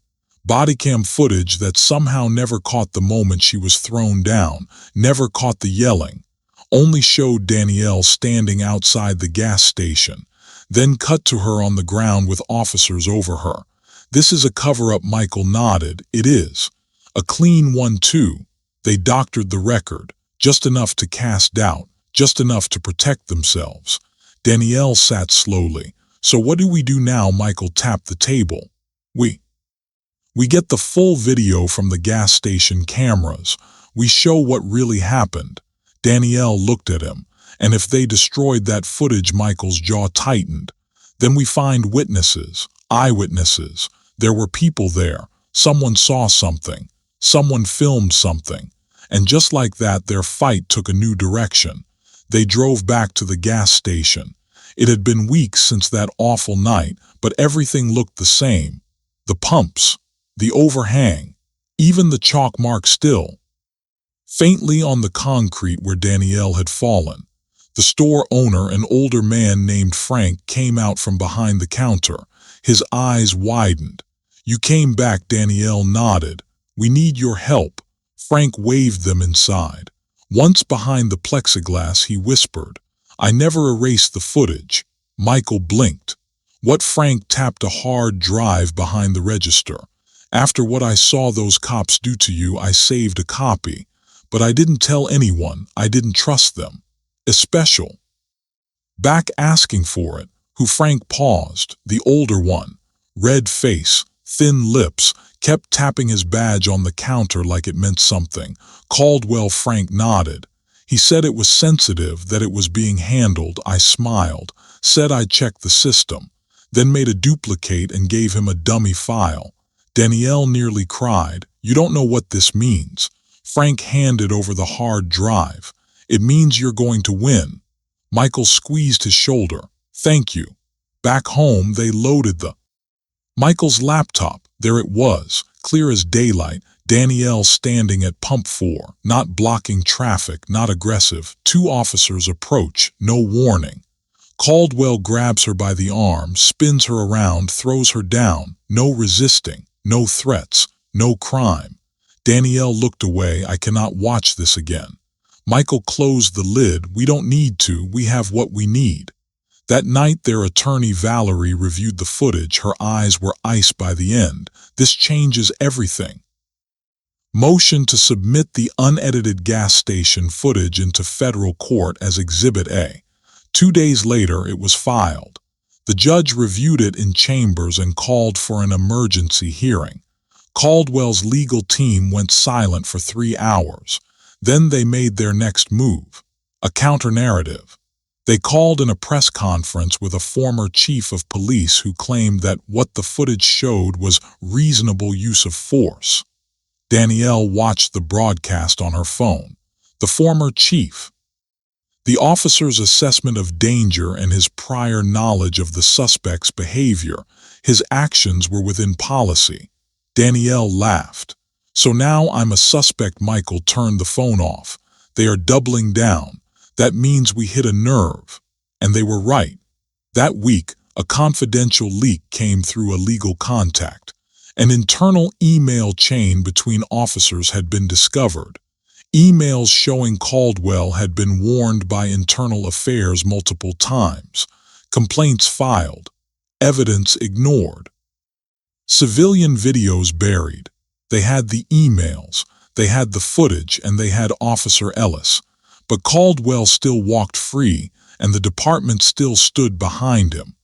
Bodycam footage that somehow never caught the moment she was thrown down, never caught the yelling, only showed Danielle standing outside the gas station, then cut to her on the ground with officers over her. "This is a cover-up," Michael nodded. "It is. A clean one, too. They doctored the record, just enough to cast doubt, just enough to protect themselves." Danielle sat slowly. "So what do we do now?" Michael tapped the table. We get the full video from the gas station cameras. We show what really happened." Danielle looked at him. "And if they destroyed that footage?" Michael's jaw tightened. "Then we find witnesses, eyewitnesses. There were people there. Someone saw something. Someone filmed something." And just like that, their fight took a new direction. They drove back to the gas station. It had been weeks since that awful night, but everything looked the same. The pumps, the overhang, even the chalk mark still faintly on the concrete where Danielle had fallen. The store owner, an older man named Frank, came out from behind the counter. His eyes widened. You came back, Danielle nodded. We need your help. Frank waved them inside. Once behind the plexiglass, he whispered, I never erased the footage. Michael blinked. What? Frank tapped a hard drive behind the register. After what I saw those cops do to you, I saved a copy. But I didn't tell anyone. I didn't trust them. Especially back asking for it, who? Frank paused, the older one. Red face, thin lips, kept tapping his badge on the counter like it meant something. Caldwell. Frank nodded. He said it was sensitive, that it was being handled. I smiled, said I'd check the system, then made a duplicate and gave him a dummy file. Danielle nearly cried. You don't know what this means. Frank handed over the hard drive. It means you're going to win. Michael squeezed his shoulder. Thank you. Back home, they loaded the Michael's laptop. There it was, clear as daylight. Danielle standing at pump 4, not blocking traffic, not aggressive. 2 officers approach, no warning. Caldwell grabs her by the arm, spins her around, throws her down. No resisting, no threats, no crime. Danielle looked away. I cannot watch this again. Michael closed the lid. We don't need to. We have what we need. That night, their attorney Valerie reviewed the footage. Her eyes were ice by the end. This changes everything. Motion to submit the unedited gas station footage into federal court as Exhibit A. 2 days later, it was filed. The judge reviewed it in chambers and called for an emergency hearing. Caldwell's legal team went silent for 3 hours. Then they made their next move, a counter-narrative. They called in a press conference with a former chief of police who claimed that what the footage showed was reasonable use of force. Danielle watched the broadcast on her phone. The former chief, the officer's assessment of danger and his prior knowledge of the suspect's behavior, his actions were within policy. Danielle laughed. So now I'm a suspect. Michael turned the phone off. They are doubling down. That means we hit a nerve. And they were right. That week, a confidential leak came through a legal contact. An internal email chain between officers had been discovered. Emails showing Caldwell had been warned by Internal Affairs multiple times. Complaints filed. Evidence ignored. Civilian videos buried. They had the emails, they had the footage, and they had Officer Ellis. But Caldwell still walked free, and the department still stood behind him.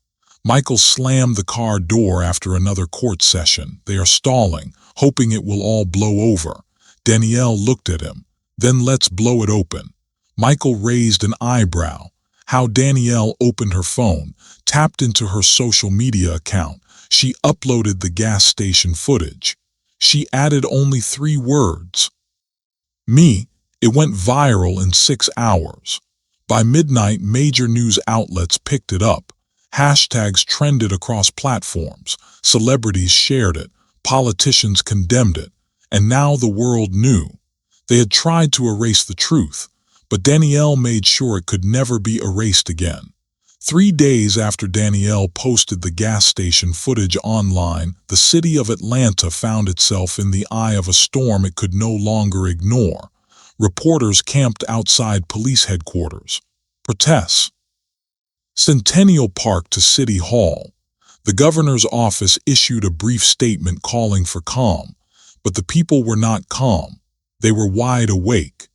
Michael slammed the car door after another court session. They are stalling, hoping it will all blow over. Danielle looked at him. Then let's blow it open. Michael raised an eyebrow. How? Danielle opened her phone, tapped into her social media account. She uploaded the gas station footage. She added only 3 words. Me. It went viral in 6 hours. By midnight, major news outlets picked it up. Hashtags trended across platforms. Celebrities shared it. Politicians condemned it. And now the world knew. They had tried to erase the truth, but Danielle made sure it could never be erased again. 3 days after Danielle posted the gas station footage online, the city of Atlanta found itself in the eye of a storm it could no longer ignore. Reporters camped outside police headquarters. Protests. Centennial Park to City Hall. The governor's office issued a brief statement calling for calm, but the people were not calm. They were wide awake.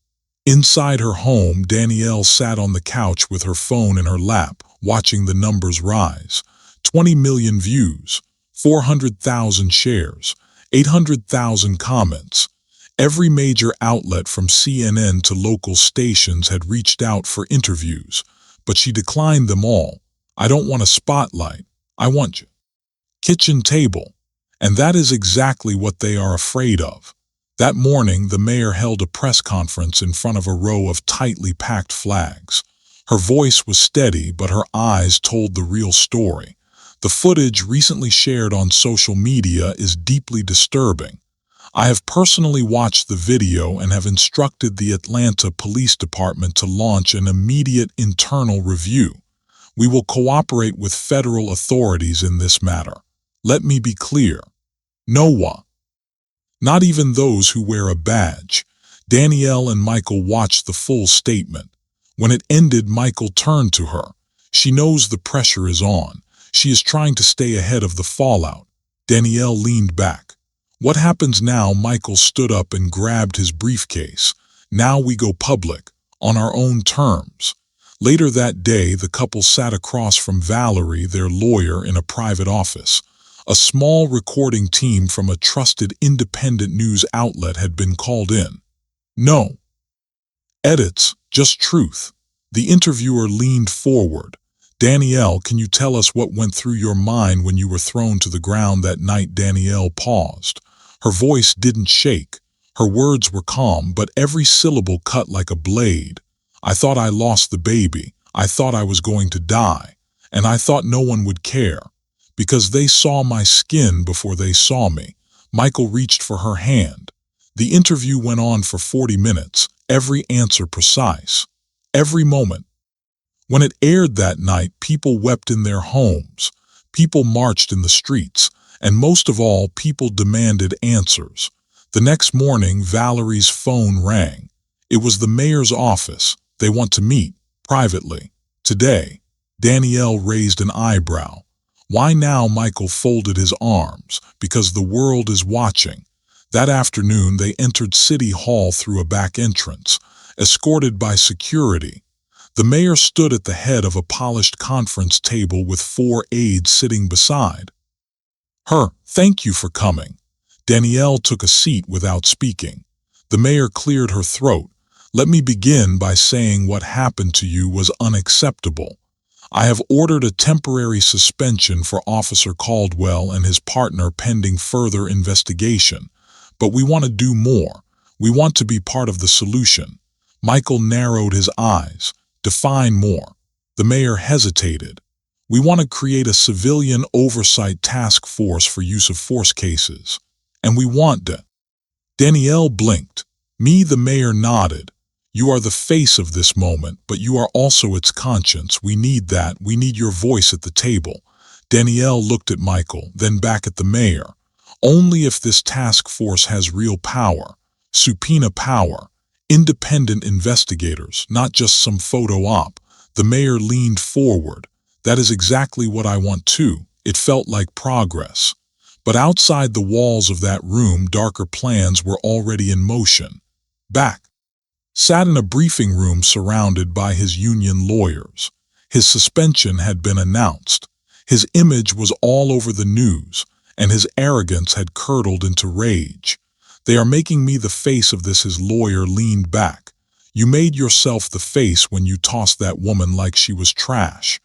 Inside her home, Danielle sat on the couch with her phone in her lap, watching the numbers rise. 20 million views, 400,000 shares, 800,000 comments. Every major outlet from CNN to local stations had reached out for interviews, but she declined them all. I don't want a spotlight. I want you. Kitchen table. And that is exactly what they are afraid of. That morning, the mayor held a press conference in front of a row of tightly packed flags. Her voice was steady, but her eyes told the real story. The footage recently shared on social media is deeply disturbing. I have personally watched the video and have instructed the Atlanta Police Department to launch an immediate internal review. We will cooperate with federal authorities in this matter. Let me be clear. No one. Not even those who wear a badge. Danielle and Michael watched the full statement. When it ended, Michael turned to her. She knows the pressure is on. She is trying to stay ahead of the fallout. Danielle leaned back. What happens now? Michael stood up and grabbed his briefcase. Now we go public, on our own terms. Later that day, the couple sat across from Valerie, their lawyer, in a private office. A small recording team from a trusted independent news outlet had been called in. No edits, just truth. The interviewer leaned forward. Danielle, can you tell us what went through your mind when you were thrown to the ground that night? Danielle paused. Her voice didn't shake. Her words were calm, but every syllable cut like a blade. I thought I lost the baby. I thought I was going to die. And I thought no one would care. Because they saw my skin before they saw me. Michael reached for her hand. The interview went on for 40 minutes, every answer precise. Every moment. When it aired that night, people wept in their homes. People marched in the streets. And most of all, people demanded answers. The next morning, Valerie's phone rang. It was the mayor's office. They want to meet, privately. Today. Danielle raised an eyebrow. Why now? Michael folded his arms. Because the world is watching. That afternoon, they entered City Hall through a back entrance, escorted by security. The mayor stood at the head of a polished conference table with 4 aides sitting beside her. Thank you for coming. Danielle took a seat without speaking. The mayor cleared her throat. Let me begin by saying what happened to you was unacceptable. I have ordered a temporary suspension for Officer Caldwell and his partner pending further investigation. But we want to do more. We want to be part of the solution. Michael narrowed his eyes. Define more. The mayor hesitated. We want to create a civilian oversight task force for use of force cases. And we want to. Danielle blinked. Me, the mayor nodded. You are the face of this moment, but you are also its conscience. We need that. We need your voice at the table. Danielle looked at Michael, then back at the mayor. Only if this task force has real power, subpoena power, independent investigators, not just some photo op. The mayor leaned forward. That is exactly what I want too. It felt like progress. But outside the walls of that room, darker plans were already in motion. Back. Sat in a briefing room surrounded by his union lawyers. His suspension had been announced. His image was all over the news, and his arrogance had curdled into rage. They are making me the face of this. His lawyer leaned back. You made yourself the face when you tossed that woman like she was trash.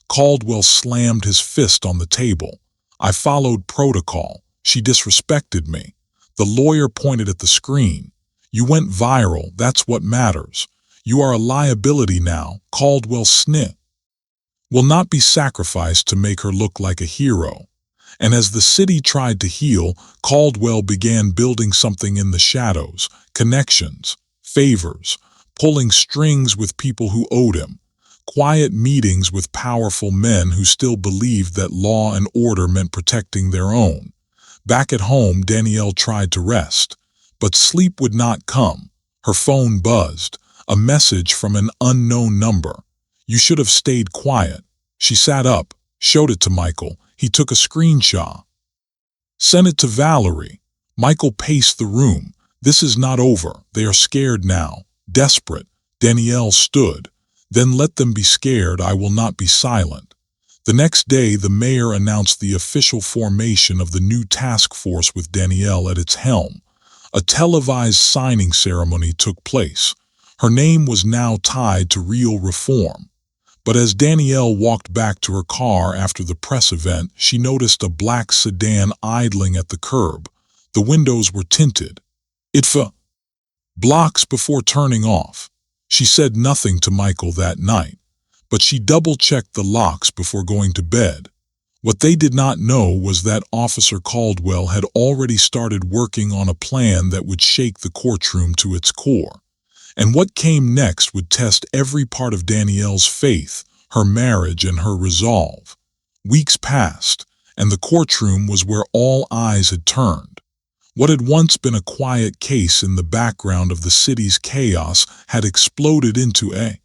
Caldwell slammed his fist on the table. I followed protocol. She disrespected me. The lawyer pointed at the screen. You went viral. That's what matters. You are a liability now. Caldwell sniffed. Will not be sacrificed to make her look like a hero. And as the city tried to heal, Caldwell began building something in the shadows, connections, favors, pulling strings with people who owed him, quiet meetings with powerful men who still believed that law and order meant protecting their own. Back at home, Danielle tried to rest, but sleep would not come. Her phone buzzed, a message from an unknown number. You should have stayed quiet. She sat up, showed it to Michael. He took a screenshot. Sent it to Valerie. Michael paced the room. This is not over. They are scared now. Desperate. Danielle stood. Then let them be scared. I will not be silent. The next day, the mayor announced the official formation of the new task force with Danielle at its helm. A televised signing ceremony took place. Her name was now tied to real reform. But as Danielle walked back to her car after the press event, she noticed a black sedan idling at the curb. The windows were tinted. It blocks before turning off. She said nothing to Michael that night, but she double-checked the locks before going to bed. What they did not know was that Officer Caldwell had already started working on a plan that would shake the courtroom to its core. And what came next would test every part of Danielle's faith, her marriage, and her resolve. Weeks passed, and the courtroom was where all eyes had turned. What had once been a quiet case in the background of the city's chaos had exploded into a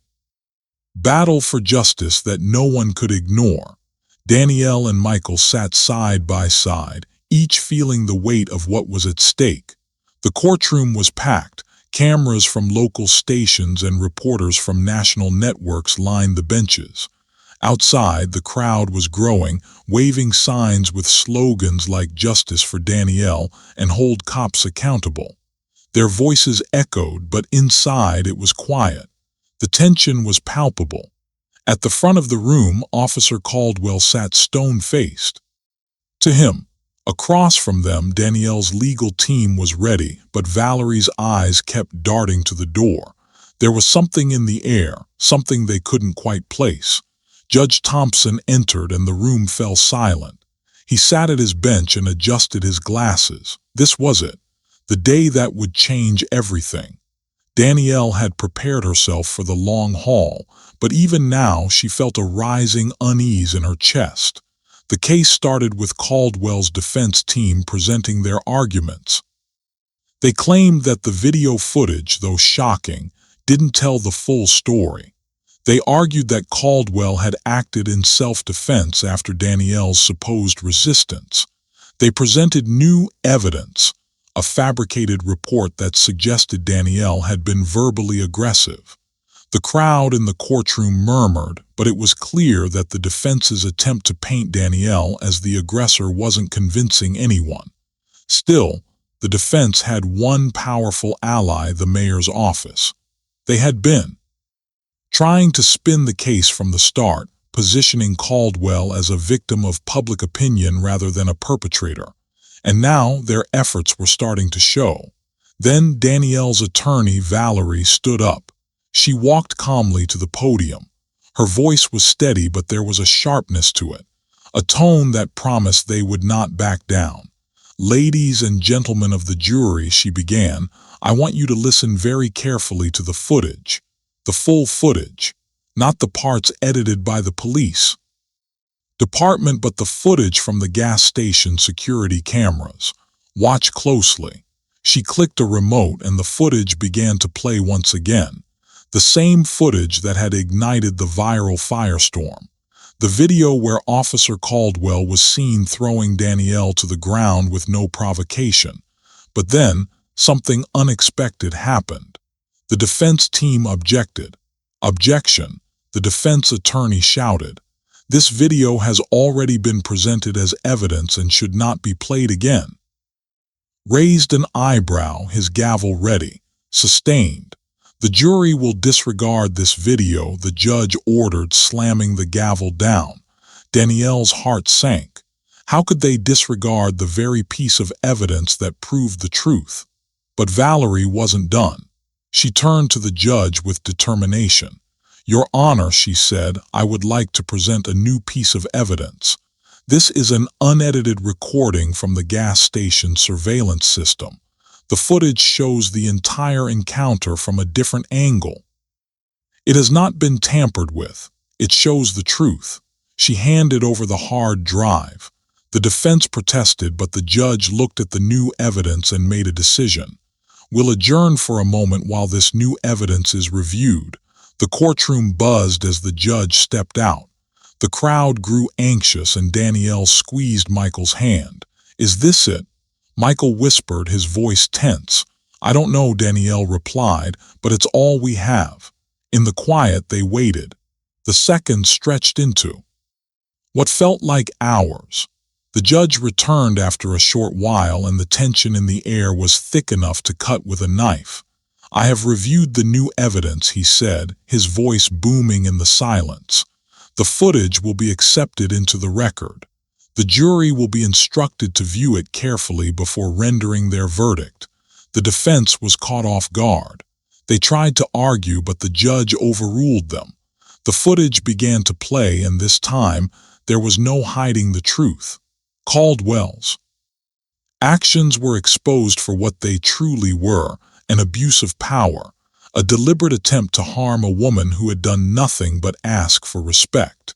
battle for justice that no one could ignore. Danielle and Michael sat side by side, each feeling the weight of what was at stake. The courtroom was packed. Cameras from local stations and reporters from national networks lined the benches. Outside, the crowd was growing, waving signs with slogans like "Justice for Danielle" and "Hold cops accountable." Their voices echoed, but inside it was quiet. The tension was palpable. At the front of the room, Officer Caldwell sat stone-faced. To him, across from them, Danielle's legal team was ready, but Valerie's eyes kept darting to the door. There was something in the air, something they couldn't quite place. Judge Thompson entered and the room fell silent. He sat at his bench and adjusted his glasses. This was it, the day that would change everything. Danielle had prepared herself for the long haul, but even now she felt a rising unease in her chest. The case started with Caldwell's defense team presenting their arguments. They claimed that the video footage, though shocking, didn't tell the full story. They argued that Caldwell had acted in self-defense after Danielle's supposed resistance. They presented new evidence, a fabricated report that suggested Danielle had been verbally aggressive. The crowd in the courtroom murmured, but it was clear that the defense's attempt to paint Danielle as the aggressor wasn't convincing anyone. Still, the defense had one powerful ally: the mayor's office. They had been trying to spin the case from the start, positioning Caldwell as a victim of public opinion rather than a perpetrator. And now their efforts were starting to show. Then Danielle's attorney, Valerie, stood up. She walked calmly to the podium. Her voice was steady, but there was a sharpness to it, a tone that promised they would not back down. "Ladies and gentlemen of the jury," she began, "I want you to listen very carefully to the footage. The full footage, not the parts edited by the police department, but the footage from the gas station security cameras. Watch closely." She clicked a remote and the footage began to play once again. The same footage that had ignited the viral firestorm. The video where Officer Caldwell was seen throwing Danielle to the ground with no provocation. But then, something unexpected happened. The defense team objected. "Objection!" the defense attorney shouted. "This video has already been presented as evidence and should not be played again." Raised an eyebrow, his gavel ready. "Sustained. The jury will disregard this video," the judge ordered, slamming the gavel down. Danielle's heart sank. How could they disregard the very piece of evidence that proved the truth? But Valerie wasn't done. She turned to the judge with determination. "Your Honor," she said, "I would like to present a new piece of evidence. This is an unedited recording from the gas station surveillance system. The footage shows the entire encounter from a different angle. It has not been tampered with. It shows the truth." She handed over the hard drive. The defense protested, but the judge looked at the new evidence and made a decision. "We'll adjourn for a moment while this new evidence is reviewed." The courtroom buzzed as the judge stepped out. The crowd grew anxious and Danielle squeezed Michael's hand. "Is this it?" Michael whispered, his voice tense. "I don't know," Danielle replied, "but it's all we have." In the quiet they waited. The seconds stretched into what felt like hours. The judge returned after a short while and the tension in the air was thick enough to cut with a knife. "I have reviewed the new evidence," he said, his voice booming in the silence. "The footage will be accepted into the record. The jury will be instructed to view it carefully before rendering their verdict." The defense was caught off guard. They tried to argue, but the judge overruled them. The footage began to play, and this time there was no hiding the truth. Caldwell's actions were exposed for what they truly were: an abuse of power, a deliberate attempt to harm a woman who had done nothing but ask for respect.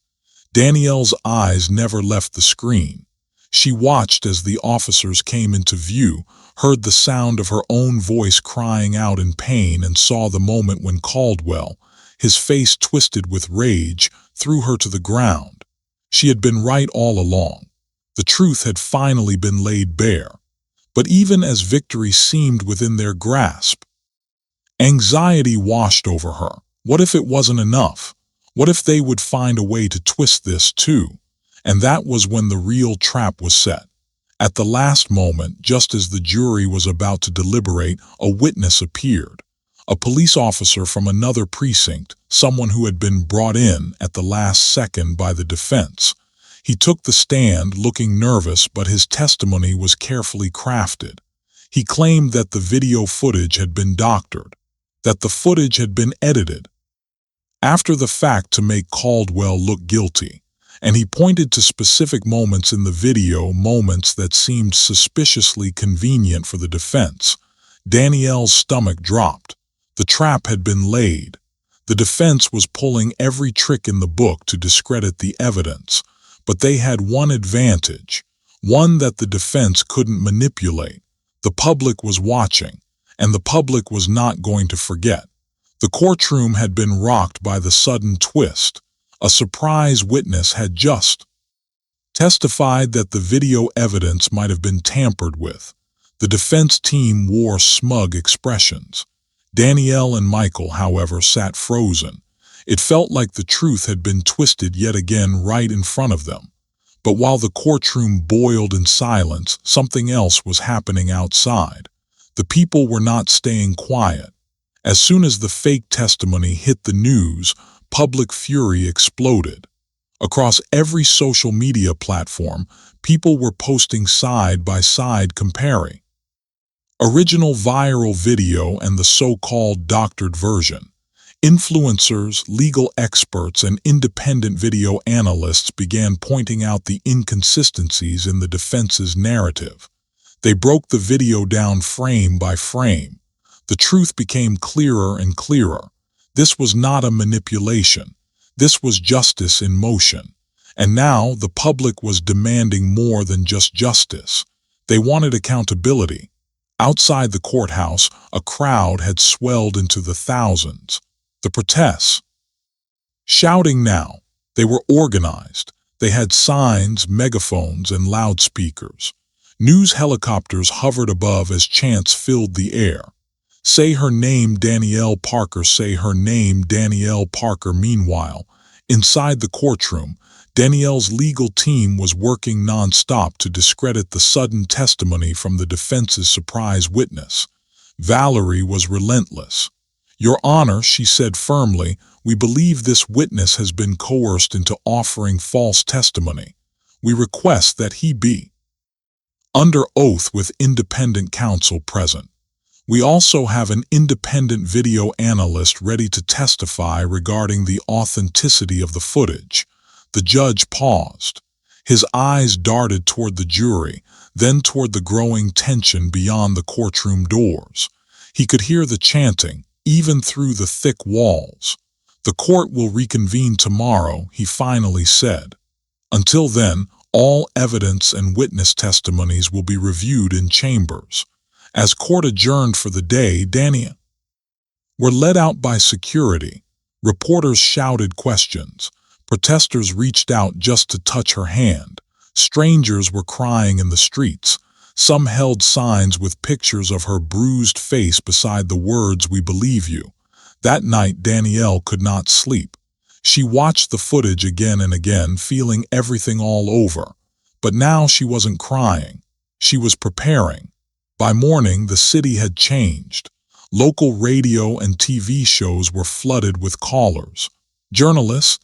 Danielle's eyes never left the screen. She watched as the officers came into view, heard the sound of her own voice crying out in pain, and saw the moment when Caldwell, his face twisted with rage, threw her to the ground. She had been right all along. The truth had finally been laid bare. But even as victory seemed within their grasp, anxiety washed over her. What if it wasn't enough? What if they would find a way to twist this too? And that was when the real trap was set. At the last moment, just as the jury was about to deliberate, a witness appeared. A police officer from another precinct, someone who had been brought in at the last second by the defense. He took the stand, looking nervous, but his testimony was carefully crafted. He claimed that the video footage had been doctored, that the footage had been edited after the fact to make Caldwell look guilty, and he pointed to specific moments in the video, moments that seemed suspiciously convenient for the defense. Danielle's stomach dropped. The trap had been laid. The defense was pulling every trick in the book to discredit the evidence, but they had one advantage, one that the defense couldn't manipulate. The public was watching, and the public was not going to forget. The courtroom had been rocked by the sudden twist. A surprise witness had just testified that the video evidence might have been tampered with. The defense team wore smug expressions. Danielle and Michael, however, sat frozen. It felt like the truth had been twisted yet again right in front of them. But while the courtroom boiled in silence, something else was happening outside. The people were not staying quiet. As soon as the fake testimony hit the news, public fury exploded. Across every social media platform, people were posting side by side comparing original viral video and the so-called doctored version. Influencers, legal experts, and independent video analysts began pointing out the inconsistencies in the defense's narrative. They broke the video down frame by frame. The truth became clearer and clearer. This was not a manipulation. This was justice in motion. And now the public was demanding more than just justice. They wanted accountability. Outside the courthouse, a crowd had swelled into the thousands. The protests, shouting now, they were organized. They had signs, megaphones, and loudspeakers. News helicopters hovered above as chants filled the air. Say her name, Danielle Parker, say her name, Danielle Parker. Meanwhile, inside the courtroom, Danielle's legal team was working non-stop to discredit the sudden testimony from the defense's surprise witness. Valerie was relentless. "Your Honor," she said firmly, "we believe this witness has been coerced into offering false testimony. We request that he be under oath with independent counsel present. We also have an independent video analyst ready to testify regarding the authenticity of the footage." The judge paused. His eyes darted toward the jury, then toward the growing tension beyond the courtroom doors. He could hear the chanting, even through the thick walls. "The court will reconvene tomorrow," he finally said. "Until then, all evidence and witness testimonies will be reviewed in chambers." As court adjourned for the day, Danielle were led out by security. Reporters shouted questions. Protesters reached out just to touch her hand. Strangers were crying in the streets. Some held signs with pictures of her bruised face beside the words, "We believe you." That night, Danielle could not sleep. She watched the footage again and again, feeling everything all over. But now she wasn't crying. She was preparing. By morning, the city had changed. Local radio and TV shows were flooded with callers. Journalists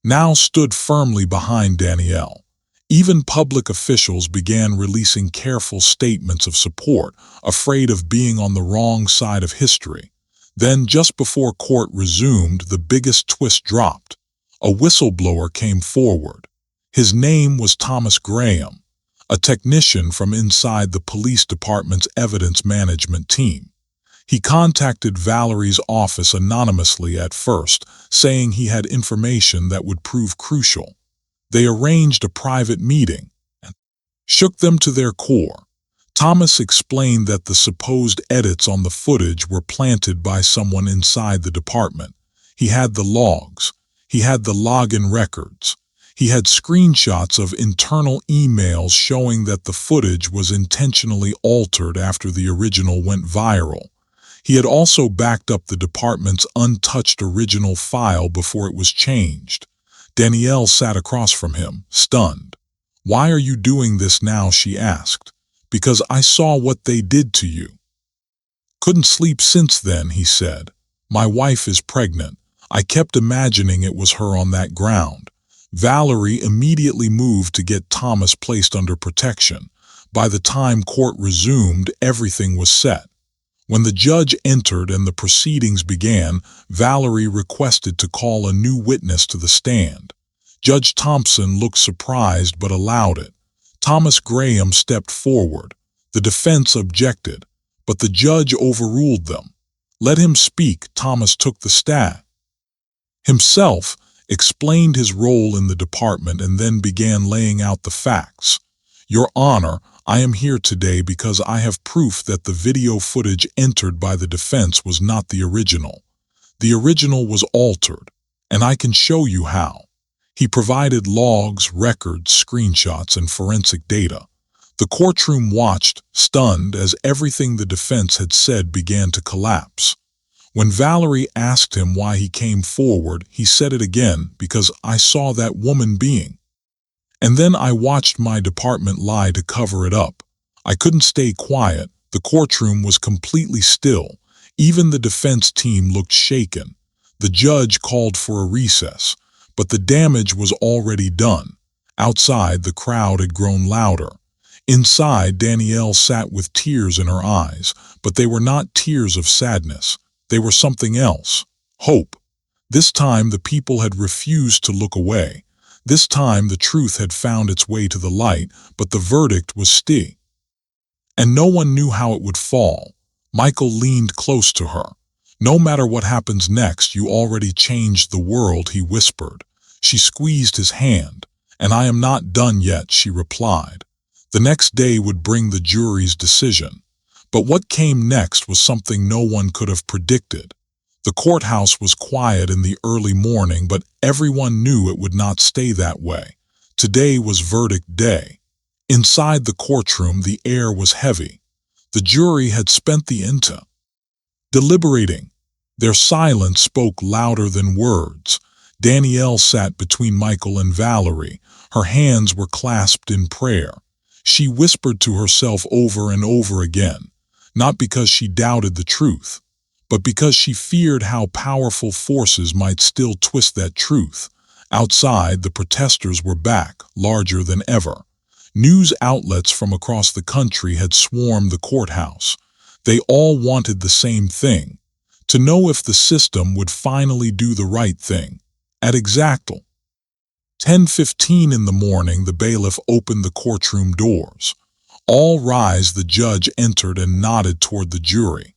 now stood firmly behind Danielle. Even public officials began releasing careful statements of support, afraid of being on the wrong side of history. Then, just before court resumed, the biggest twist dropped. A whistleblower came forward. His name was Thomas Graham, a technician from inside the police department's evidence management team. He contacted Valerie's office anonymously at first, saying he had information that would prove crucial. They arranged a private meeting. shook them to their core. Thomas explained that the supposed edits on the footage were planted by someone inside the department. He had the logs. He had the login records. He had screenshots of internal emails showing that the footage was intentionally altered after the original went viral. He had also backed up the department's untouched original file before it was changed. Danielle sat across from him, stunned. "Why are you doing this now?" she asked. "Because I saw what they did to you." "Couldn't sleep since then," he said. "My wife is pregnant. I kept imagining it was her on that ground." Valerie immediately moved to get Thomas placed under protection. By the time court resumed, everything was set. When the judge entered and the proceedings began, Valerie requested to call a new witness to the stand. Judge Thompson looked surprised but allowed it. Thomas Graham stepped forward. The defense objected, but the judge overruled them. "Let him speak." Thomas took the stand himself, explained his role in the department, and then began laying out the facts. "Your Honor, I am here today because I have proof that the video footage entered by the defense was not the original. The original was altered, and I can show you how." He provided logs, records, screenshots, and forensic data. The courtroom watched, stunned, as everything the defense had said began to collapse. When Valerie asked him why he came forward, he said it again: "Because I saw that woman being. And then I watched my department lie to cover it up. I couldn't stay quiet." The courtroom was completely still. Even the defense team looked shaken. The judge called for a recess, but the damage was already done. Outside, the crowd had grown louder. Inside, Danielle sat with tears in her eyes, but they were not tears of sadness. They were something else: hope. This time the people had refused to look away. This time the truth had found its way to the light, but the verdict was still. And no one knew how it would fall. Michael leaned close to her. "No matter what happens next, you already changed the world," he whispered. She squeezed his hand. "And I am not done yet," she replied. The next day would bring the jury's decision. But what came next was something no one could have predicted. The courthouse was quiet in the early morning, but everyone knew it would not stay that way. Today was verdict day. Inside the courtroom, the air was heavy. The jury had spent the entire deliberating. Their silence spoke louder than words. Danielle sat between Michael and Valerie. Her hands were clasped in prayer. She whispered to herself over and over again, not because she doubted the truth, but because she feared how powerful forces might still twist that truth. Outside, the protesters were back, larger than ever. News outlets from across the country had swarmed the courthouse. They all wanted the same thing: to know if the system would finally do the right thing. At exactly 10:15 in the morning, the bailiff opened the courtroom doors. "All rise." The judge entered and nodded toward the jury.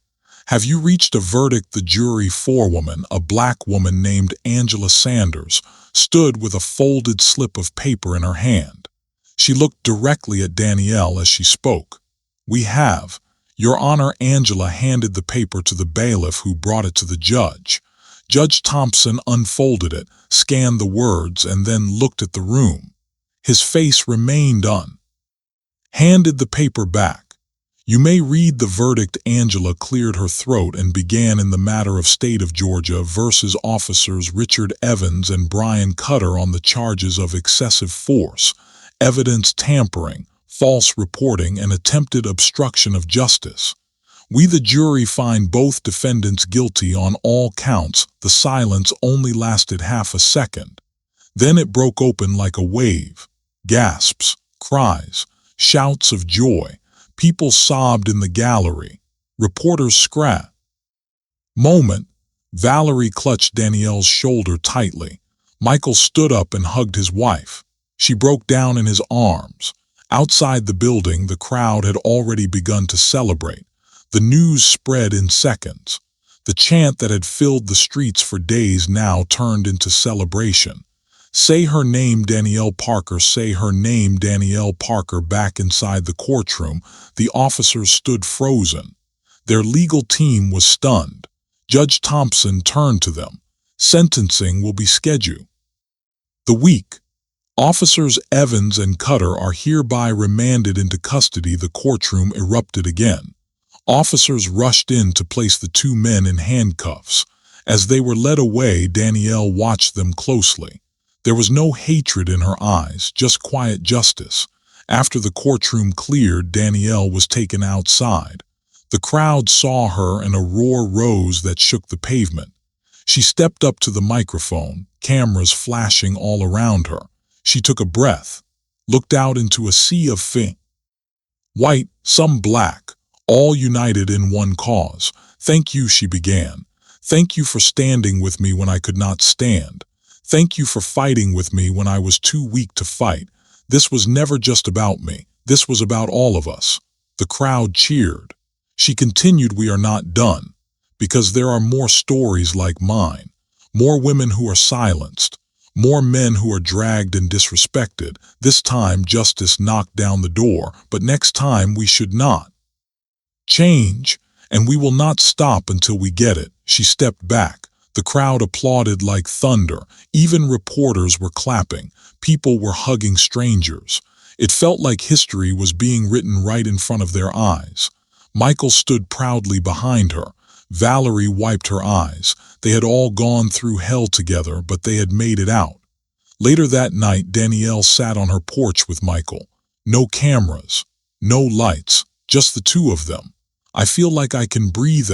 "Have you reached a verdict?" The jury forewoman, a black woman named Angela Sanders, stood with a folded slip of paper in her hand. She looked directly at Danielle as she spoke. "We have, Your Honor." Angela handed the paper to the bailiff, who brought it to the judge. Judge Thompson unfolded it, scanned the words, and then looked at the room. His face remained handed the paper back. "You may read the verdict." Angela cleared her throat and began in the matter of State of Georgia versus Officers Richard Evans and Brian Cutter on the charges of excessive force, evidence tampering, false reporting, and attempted obstruction of justice. "We, the jury, find both defendants guilty on all counts." The silence only lasted half a second. Then it broke open like a wave. Gasps, cries, shouts of joy. People sobbed in the gallery. Reporters scratched. Moment. Valerie clutched Danielle's shoulder tightly. Michael stood up and hugged his wife. She broke down in his arms. Outside the building, the crowd had already begun to celebrate. The news spread in seconds. The chant that had filled the streets for days now turned into celebration. Say her name, Danielle Parker. Say her name, Danielle Parker. Back inside the courtroom, the officers stood frozen. Their legal team was stunned. Judge Thompson turned to them. Sentencing will be scheduled. The week. Officers Evans and Cutter are hereby remanded into custody. The courtroom erupted again. Officers rushed in to place the two men in handcuffs. As they were led away, Danielle watched them closely. There was no hatred in her eyes, just quiet justice. After the courtroom cleared, Danielle was taken outside. The crowd saw her and a roar rose that shook the pavement. She stepped up to the microphone, cameras flashing all around her. She took a breath, looked out into a sea of white, some black, all united in one cause. Thank you, she began. Thank you for standing with me when I could not stand. Thank you for fighting with me when I was too weak to fight. This was never just about me. This was about all of us. The crowd cheered. She continued, we are not done, because there are more stories like mine, more women who are silenced, more men who are dragged and disrespected. This time justice knocked down the door, but next time we should not change, and we will not stop until we get it. She stepped back. The crowd applauded like thunder. Even reporters were clapping. People were hugging strangers. It felt like history was being written right in front of their eyes. Michael stood proudly behind her. Valerie wiped her eyes. They had all gone through hell together, but they had made it out. Later that night, Danielle sat on her porch with Michael. No cameras, no lights, just the two of them. I feel like I can breathe,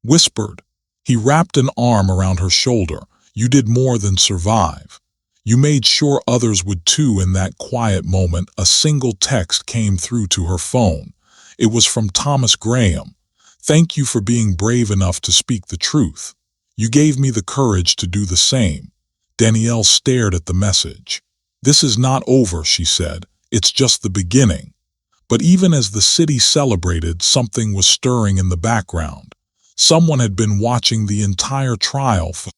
whispered. He wrapped an arm around her shoulder. You did more than survive. You made sure others would too. In that quiet moment, a single text came through to her phone. It was from Thomas Graham. Thank you for being brave enough to speak the truth. You gave me the courage to do the same. Danielle stared at the message. This is not over, she said. It's just the beginning. But even as the city celebrated, something was stirring in the background. Someone had been watching the entire trial for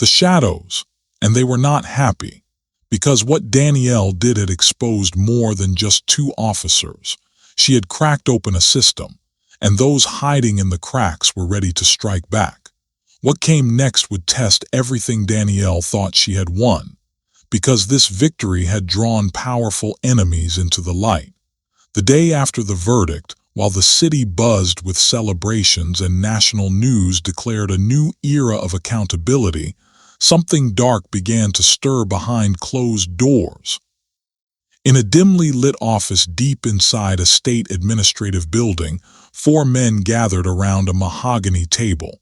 the shadows, and they were not happy, because what Danielle did had exposed more than just two officers. She had cracked open a system, and those hiding in the cracks were ready to strike back. What came next would test everything Danielle thought she had won, because this victory had drawn powerful enemies into the light. The day after the verdict, while the city buzzed with celebrations and national news declared a new era of accountability, something dark began to stir behind closed doors. In a dimly lit office deep inside a state administrative building, four men gathered around a mahogany table.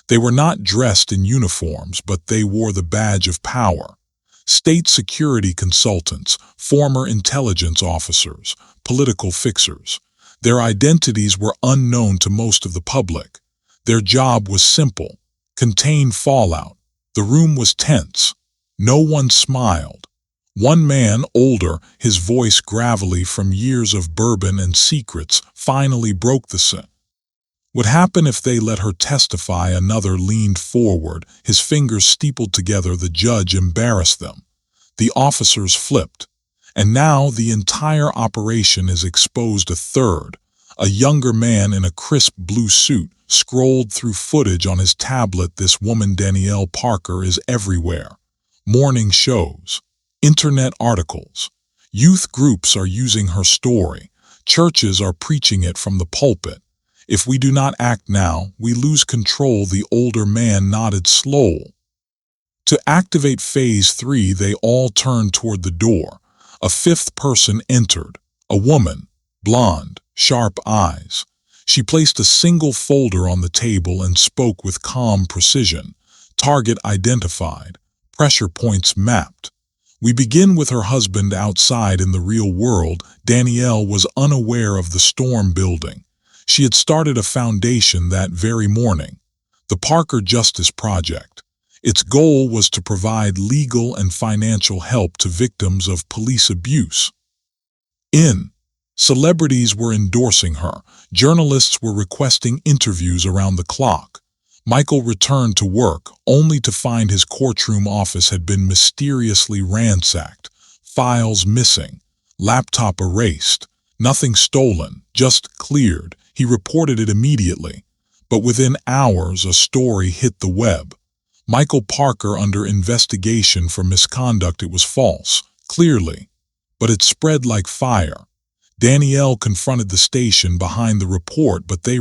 They were not dressed in uniforms, but they wore the badge of power. State security consultants, former intelligence officers, political fixers. Their identities were unknown to most of the public. Their job was simple: contain fallout. The room was tense. No one smiled. One man, older, his voice gravelly from years of bourbon and secrets, finally broke the silence. What happened if they let her testify? Another leaned forward, his fingers steepled together. The judge embarrassed them. The officers flipped. And now the entire operation is exposed. A third, a younger man in a crisp blue suit, scrolled through footage on his tablet. This woman, Danielle Parker, is everywhere. Morning shows, internet articles. Youth groups are using her story. Churches are preaching it from the pulpit. If we do not act now, we lose control. The older man nodded slowly. To activate Phase 3, they all turned toward the door. A fifth person entered, a woman, blonde, sharp eyes. She placed a single folder on the table and spoke with calm precision. Target identified, pressure points mapped. We begin with her husband outside in the real world. Danielle was unaware of the storm building. She had started a foundation that very morning, the Parker Justice Project. Its goal was to provide legal and financial help to victims of police abuse. Celebrities were endorsing her. Journalists were requesting interviews around the clock. Michael returned to work, only to find his courtroom office had been mysteriously ransacked. Files missing, laptop erased, nothing stolen, just cleared. He reported it immediately. But within hours, a story hit the web. Michael Parker under investigation for misconduct. It was false, clearly. But it spread like fire. Danielle confronted the station behind the report, but they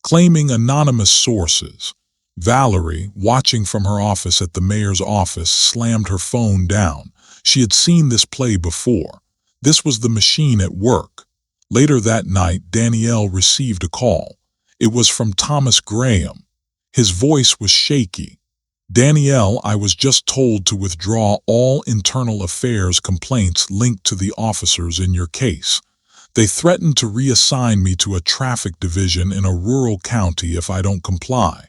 claiming anonymous sources. Valerie, watching from her office at the mayor's office, slammed her phone down. She had seen this play before. This was the machine at work. Later that night, Danielle received a call. It was from Thomas Graham. His voice was shaky. "Danielle, I was just told to withdraw all internal affairs complaints linked to the officers in your case. They threatened to reassign me to a traffic division in a rural county if I don't comply.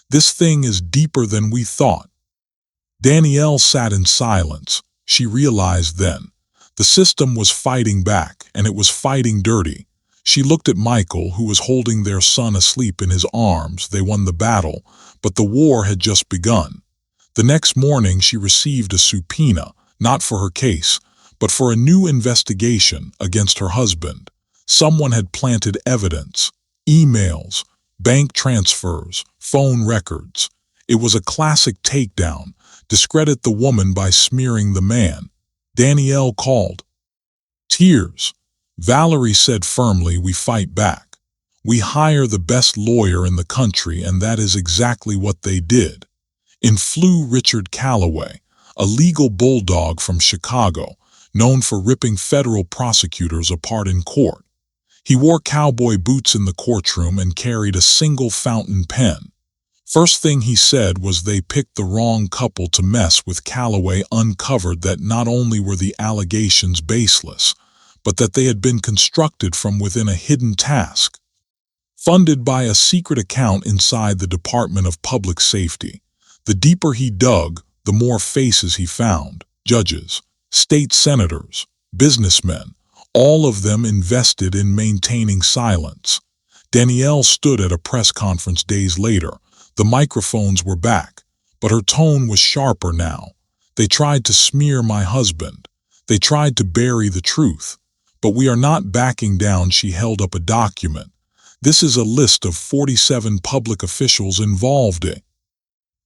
This thing is deeper than we thought." Danielle sat in silence. She realized then. The system was fighting back, and it was fighting dirty. She looked at Michael, who was holding their son asleep in his arms. They won the battle, but the war had just begun. The next morning she received a subpoena, not for her case, but for a new investigation against her husband. Someone had planted evidence, emails, bank transfers, phone records. It was a classic takedown, discredit the woman by smearing the man. Danielle called. Tears. Valerie said firmly, "We fight back. We hire the best lawyer in the country," and that is exactly what they did. In flew Richard Calloway, a legal bulldog from Chicago, known for ripping federal prosecutors apart in court. He wore cowboy boots in the courtroom and carried a single fountain pen. First thing he said was they picked the wrong couple to mess with. Calloway uncovered that not only were the allegations baseless, but that they had been constructed from within a hidden task, funded by a secret account inside the Department of Public Safety. The deeper he dug, the more faces he found. Judges, state senators, businessmen, all of them invested in maintaining silence. Danielle stood at a press conference days later. The microphones were back, but her tone was sharper now. "They tried to smear my husband. They tried to bury the truth. But we are not backing down." She held up a document. "This is a list of 47 public officials involved in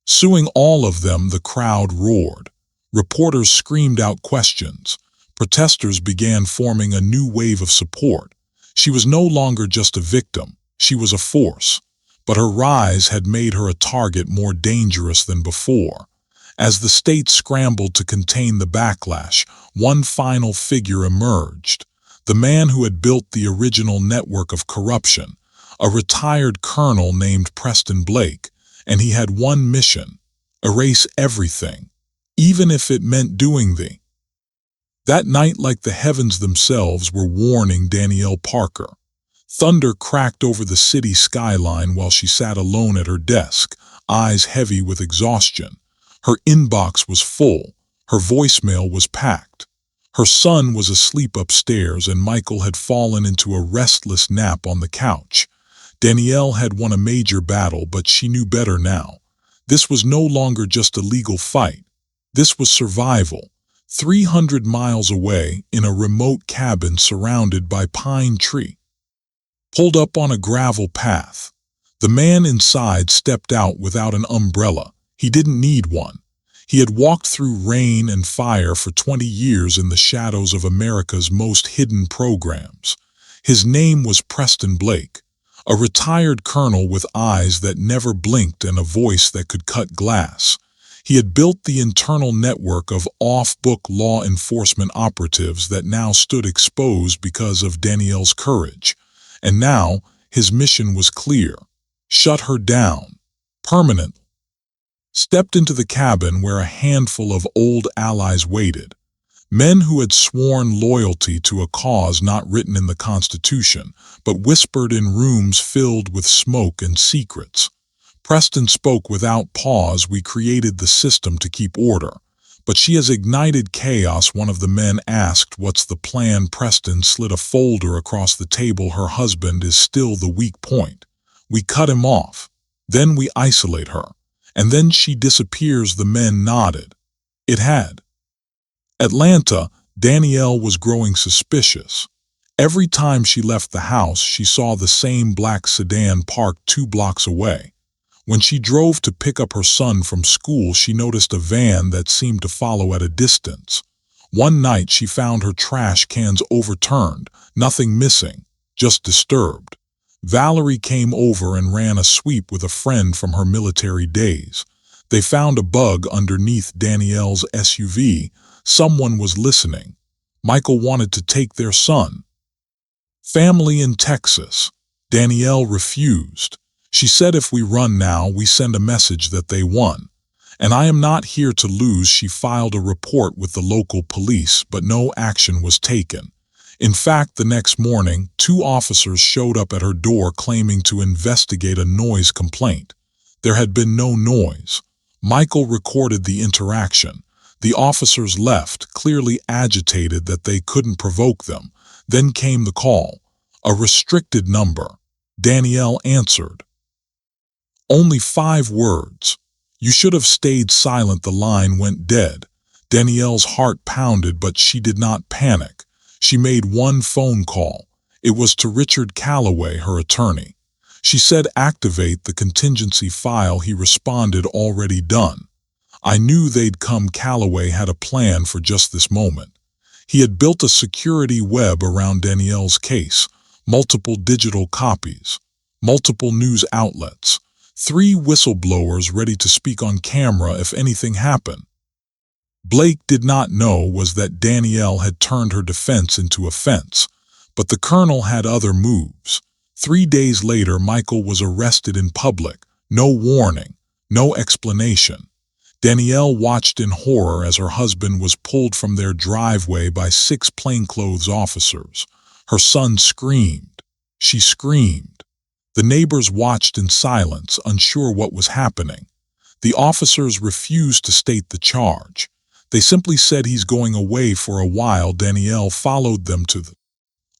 suing all of them." The crowd roared. Reporters screamed out questions. Protesters began forming a new wave of support. She was no longer just a victim. She was a force. But her rise had made her a target more dangerous than before. As the state scrambled to contain the backlash, one final figure emerged. The man who had built the original network of corruption, a retired colonel named Preston Blake, and he had one mission: erase everything, even if it meant doing the. That night, like the heavens themselves were warning Danielle Parker. Thunder cracked over the city skyline while she sat alone at her desk, eyes heavy with exhaustion. Her inbox was full. Her voicemail was packed. Her son was asleep upstairs, and Michael had fallen into a restless nap on the couch. Danielle had won a major battle, but she knew better now. This was no longer just a legal fight. This was survival. 300 miles away, in a remote cabin surrounded by pine tree. Pulled up on a gravel path. The man inside stepped out without an umbrella. He didn't need one. He had walked through rain and fire for 20 years in the shadows of America's most hidden programs. His name was Preston Blake, a retired colonel with eyes that never blinked and a voice that could cut glass. He had built the internal network of off-book law enforcement operatives that now stood exposed because of Danielle's courage. And now, his mission was clear: shut her down, permanently. Stepped into the cabin where a handful of old allies waited, men who had sworn loyalty to a cause not written in the Constitution, but whispered in rooms filled with smoke and secrets. Preston spoke without pause. "We created the system to keep order, but she has ignited chaos." One of the men asked, "What's the plan?" Preston slid a folder across the table. "Her husband is still the weak point. We cut him off. Then we isolate her. And then she disappears." The men nodded. It had. Atlanta, Danielle was growing suspicious. Every time she left the house, she saw the same black sedan parked 2 blocks away. When she drove to pick up her son from school, she noticed a van that seemed to follow at a distance. One night, she found her trash cans overturned, nothing missing, just disturbed. Valerie came over and ran a sweep with a friend from her military days. They found a bug underneath Danielle's SUV. Someone was listening. Michael wanted to take their son. Family in Texas. Danielle refused. She said, "If we run now, we send a message that they won. And I am not here to lose." She filed a report with the local police, but no action was taken. In fact, the next morning, 2 officers showed up at her door claiming to investigate a noise complaint. There had been no noise. Michael recorded the interaction. The officers left, clearly agitated that they couldn't provoke them. Then came the call. A restricted number. Danielle answered. Only 5 words. "You should have stayed silent." The line went dead. Danielle's heart pounded, but she did not panic. She made one phone call. It was to Richard Calloway, her attorney. She said, "Activate the contingency file." He responded, "Already done." "I knew they'd come." Calloway had a plan for just this moment. He had built a security web around Danielle's case, multiple digital copies, multiple news outlets, 3 whistleblowers ready to speak on camera if anything happened. Blake did not know was that Danielle had turned her defense into a fence, but the colonel had other moves. 3 days later, Michael was arrested in public. No warning, no explanation. Danielle watched in horror as her husband was pulled from their driveway by 6 plainclothes officers. Her son screamed. She screamed. The neighbors watched in silence, unsure what was happening. The officers refused to state the charge. They simply said, "He's going away for a while." Danielle followed them to the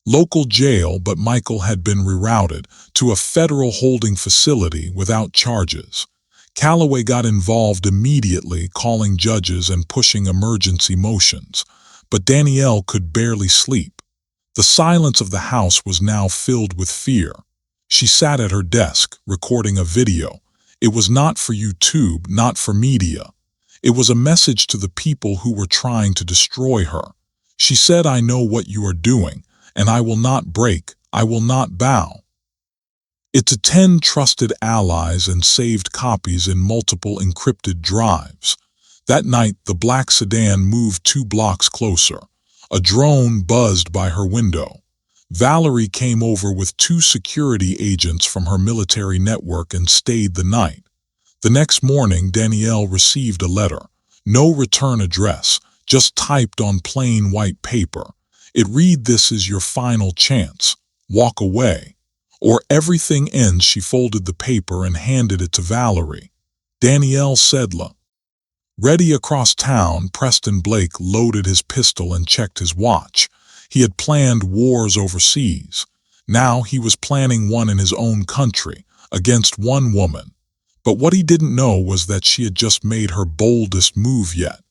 local jail, but Michael had been rerouted to a federal holding facility without charges. Calloway got involved immediately, calling judges and pushing emergency motions. But Danielle could barely sleep. The silence of the house was now filled with fear. She sat at her desk, recording a video. It was not for YouTube, not for media. It was a message to the people who were trying to destroy her. She said, "I know what you are doing, and I will not break, I will not bow." It to 10 trusted allies and saved copies in multiple encrypted drives. That night, the black sedan moved 2 blocks closer. A drone buzzed by her window. Valerie came over with 2 security agents from her military network and stayed the night. The next morning, Danielle received a letter. No return address, just typed on plain white paper. It read, "This is your final chance. Walk away, or everything ends." She folded the paper and handed it to Valerie. Danielle said, Ready across town. Preston Blake loaded his pistol and checked his watch. He had planned wars overseas. Now he was planning one in his own country, against one woman. But what he didn't know was that she had just made her boldest move yet.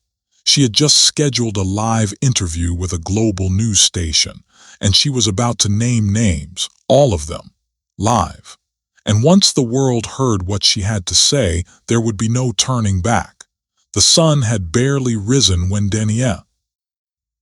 She had just scheduled a live interview with a global news station, and she was about to name names, all of them, live. And once the world heard what she had to say, there would be no turning back. The sun had barely risen when Danielle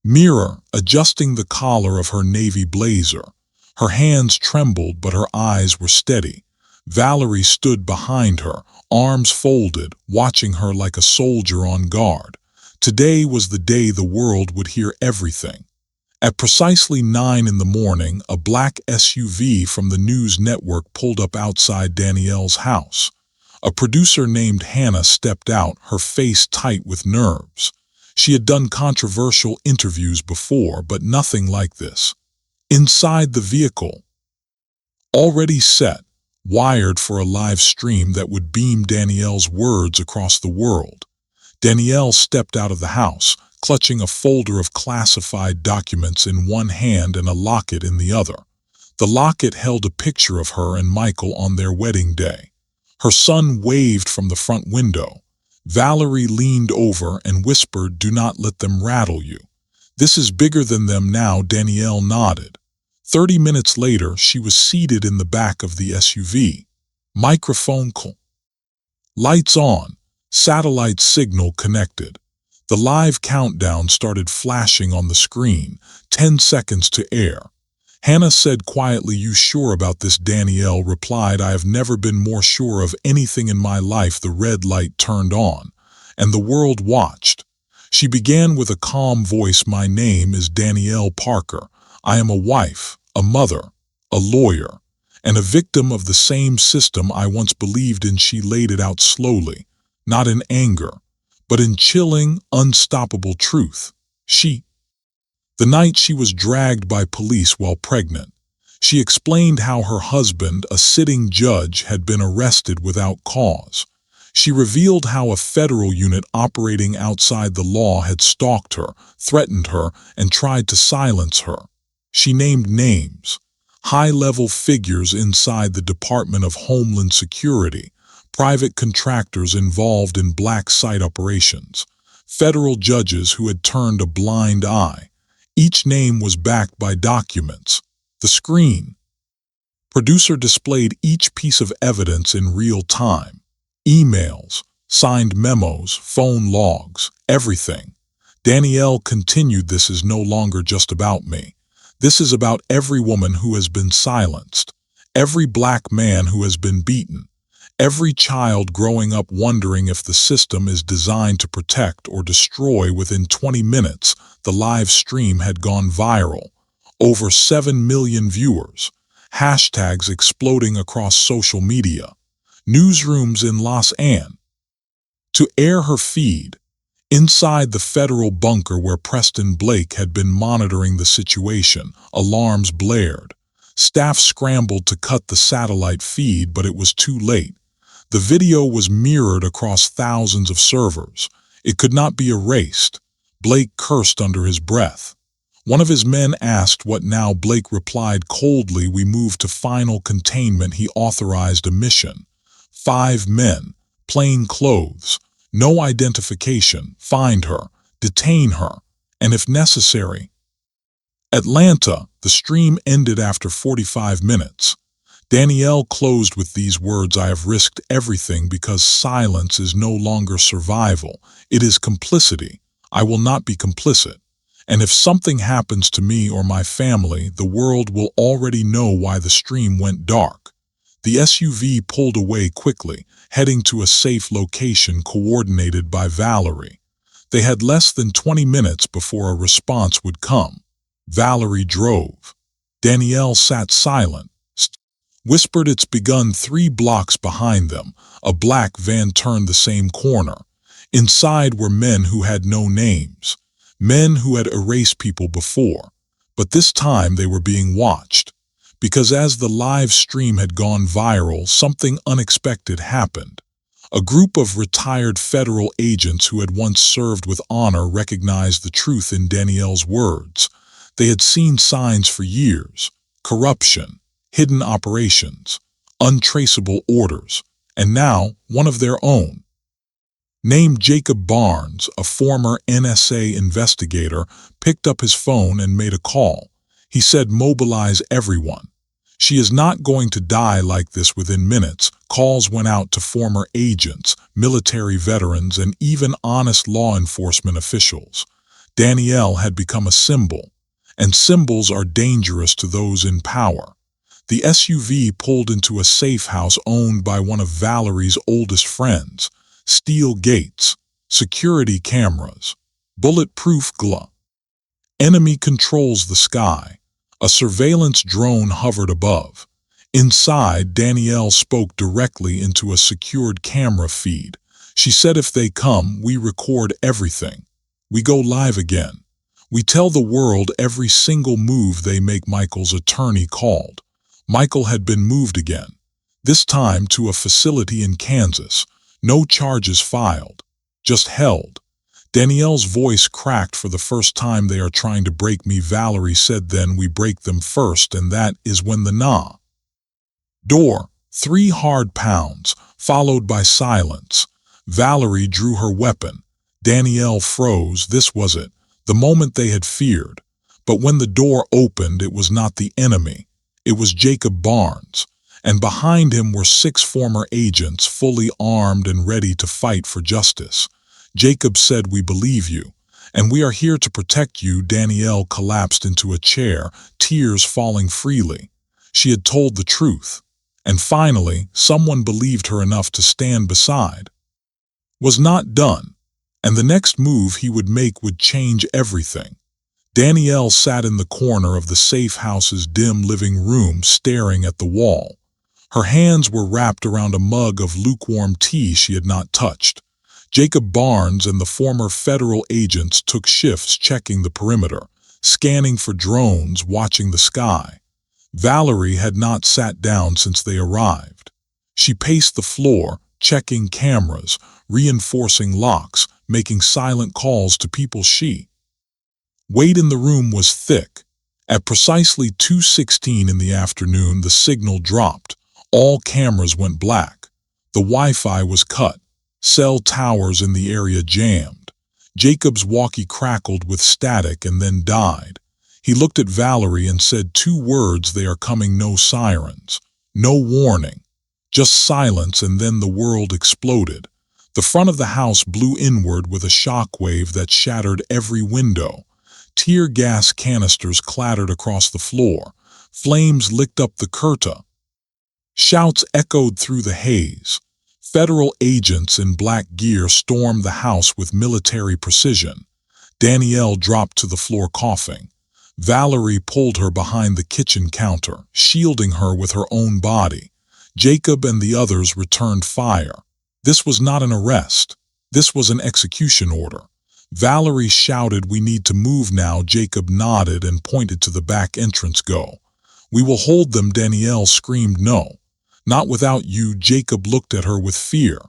mirror, adjusting the collar of her navy blazer. Her hands trembled, but her eyes were steady. Valerie stood behind her, arms folded, watching her like a soldier on guard. Today was the day the world would hear everything. At precisely 9 in the morning, a black SUV from the news network pulled up outside Danielle's house. A producer named Hannah stepped out, her face tight with nerves. She had done controversial interviews before, but nothing like this. Inside the vehicle, already set, wired for a live stream that would beam Danielle's words across the world. Danielle stepped out of the house, clutching a folder of classified documents in one hand and a locket in the other. The locket held a picture of her and Michael on their wedding day. Her son waved from the front window. Valerie leaned over and whispered, "Do not let them rattle you." "This is bigger than them now," Danielle nodded. 30 minutes later, she was seated in the back of the SUV. Microphone call. Lights on. Satellite signal connected. The live countdown started flashing on the screen. 10 seconds to air. Hannah said quietly, "You sure about this?" Danielle replied, "I have never been more sure of anything in my life." The red light turned on, and the world watched. She began with a calm voice, "My name is Danielle Parker. I am a wife, a mother, a lawyer, and a victim of the same system I once believed in." She laid it out slowly, not in anger, but in chilling, unstoppable truth. The night she was dragged by police while pregnant, she explained how her husband, a sitting judge, had been arrested without cause. She revealed how a federal unit operating outside the law had stalked her, threatened her, and tried to silence her. She named names, high-level figures inside the Department of Homeland Security, private contractors involved in black site operations, federal judges who had turned a blind eye. Each name was backed by documents. The screen producer displayed each piece of evidence in real time. Emails, signed memos, phone logs, everything. Danielle continued, "This is no longer just about me. This is about every woman who has been silenced, every black man who has been beaten, every child growing up wondering if the system is designed to protect or destroy." Within 20 minutes, the live stream had gone viral. Over 7 million viewers. Hashtags exploding across social media. Newsrooms in Los Angeles to air her feed. Inside the federal bunker where Preston Blake had been monitoring the situation, alarms blared. Staff scrambled to cut the satellite feed, but it was too late. The video was mirrored across thousands of servers. It could not be erased. Blake cursed under his breath. One of his men asked, "What now?" Blake replied coldly, "We moved to final containment." He authorized a mission. 5 men, plain clothes, no identification. Find her, detain her, and if necessary. Atlanta, the stream ended after 45 minutes. Danielle closed with these words, "I have risked everything because silence is no longer survival. It is complicity. I will not be complicit. And if something happens to me or my family, the world will already know why." The stream went dark. The SUV pulled away quickly, heading to a safe location coordinated by Valerie. They had less than 20 minutes before a response would come. Valerie drove. Danielle sat silent, whispered, "It's begun." 3 blocks behind them, a black van turned the same corner. Inside were men who had no names, men who had erased people before. But this time they were being watched. Because as the live stream had gone viral, something unexpected happened. A group of retired federal agents who had once served with honor recognized the truth in Danielle's words. They had seen signs for years: corruption, hidden operations, untraceable orders, and now one of their own. Named Jacob Barnes, a former NSA investigator, picked up his phone and made a call. He said, "Mobilize everyone. She is not going to die like this." Within minutes, calls went out to former agents, military veterans, and even honest law enforcement officials. Danielle had become a symbol, and symbols are dangerous to those in power. The SUV pulled into a safe house owned by one of Valerie's oldest friends. Steel gates, security cameras, bulletproof glass. Enemy controls the sky. A surveillance drone hovered above. Inside, Danielle spoke directly into a secured camera feed. She said, "If they come, we record everything. We go live again. We tell the world every single move they make." Michael's attorney called. Michael had been moved again, this time to a facility in Kansas. No charges filed, just held. Danielle's voice cracked. "For the first time they are trying to break me," Valerie said. "Then we break them first, and that is when the door." 3 hard pounds, followed by silence. Valerie drew her weapon. Danielle froze. This was it, the moment they had feared. But when the door opened, it was not the enemy. It was Jacob Barnes, and behind him were 6 former agents, fully armed and ready to fight for justice. Jacob said, "We believe you, and we are here to protect you." Danielle collapsed into a chair, tears falling freely. She had told the truth, and finally, someone believed her enough to stand beside. Was not done, and the next move he would make would change everything. Danielle sat in the corner of the safe house's dim living room, staring at the wall. Her hands were wrapped around a mug of lukewarm tea she had not touched. Jacob Barnes and the former federal agents took shifts checking the perimeter, scanning for drones, watching the sky. Valerie had not sat down since they arrived. She paced the floor, checking cameras, reinforcing locks, making silent calls to people she weight in the room was thick. At precisely 2:16 in the afternoon, the signal dropped. All cameras went black. The Wi-Fi was cut. Cell towers in the area jammed. Jacob's walkie crackled with static and then died. He looked at Valerie and said 2 words, "They are coming." No sirens, no warning, just silence, and then the world exploded. The front of the house blew inward with a shockwave that shattered every window. Tear gas canisters clattered across the floor. Flames licked up the curtain. Shouts echoed through the haze. Federal agents in black gear stormed the house with military precision. Danielle dropped to the floor coughing. Valerie pulled her behind the kitchen counter, shielding her with her own body. Jacob and the others returned fire. This was not an arrest. This was an execution order. Valerie shouted, "We need to move now." Jacob nodded and pointed to the back entrance. "Go. We will hold them." Danielle screamed, "No, not without you." Jacob looked at her with fear.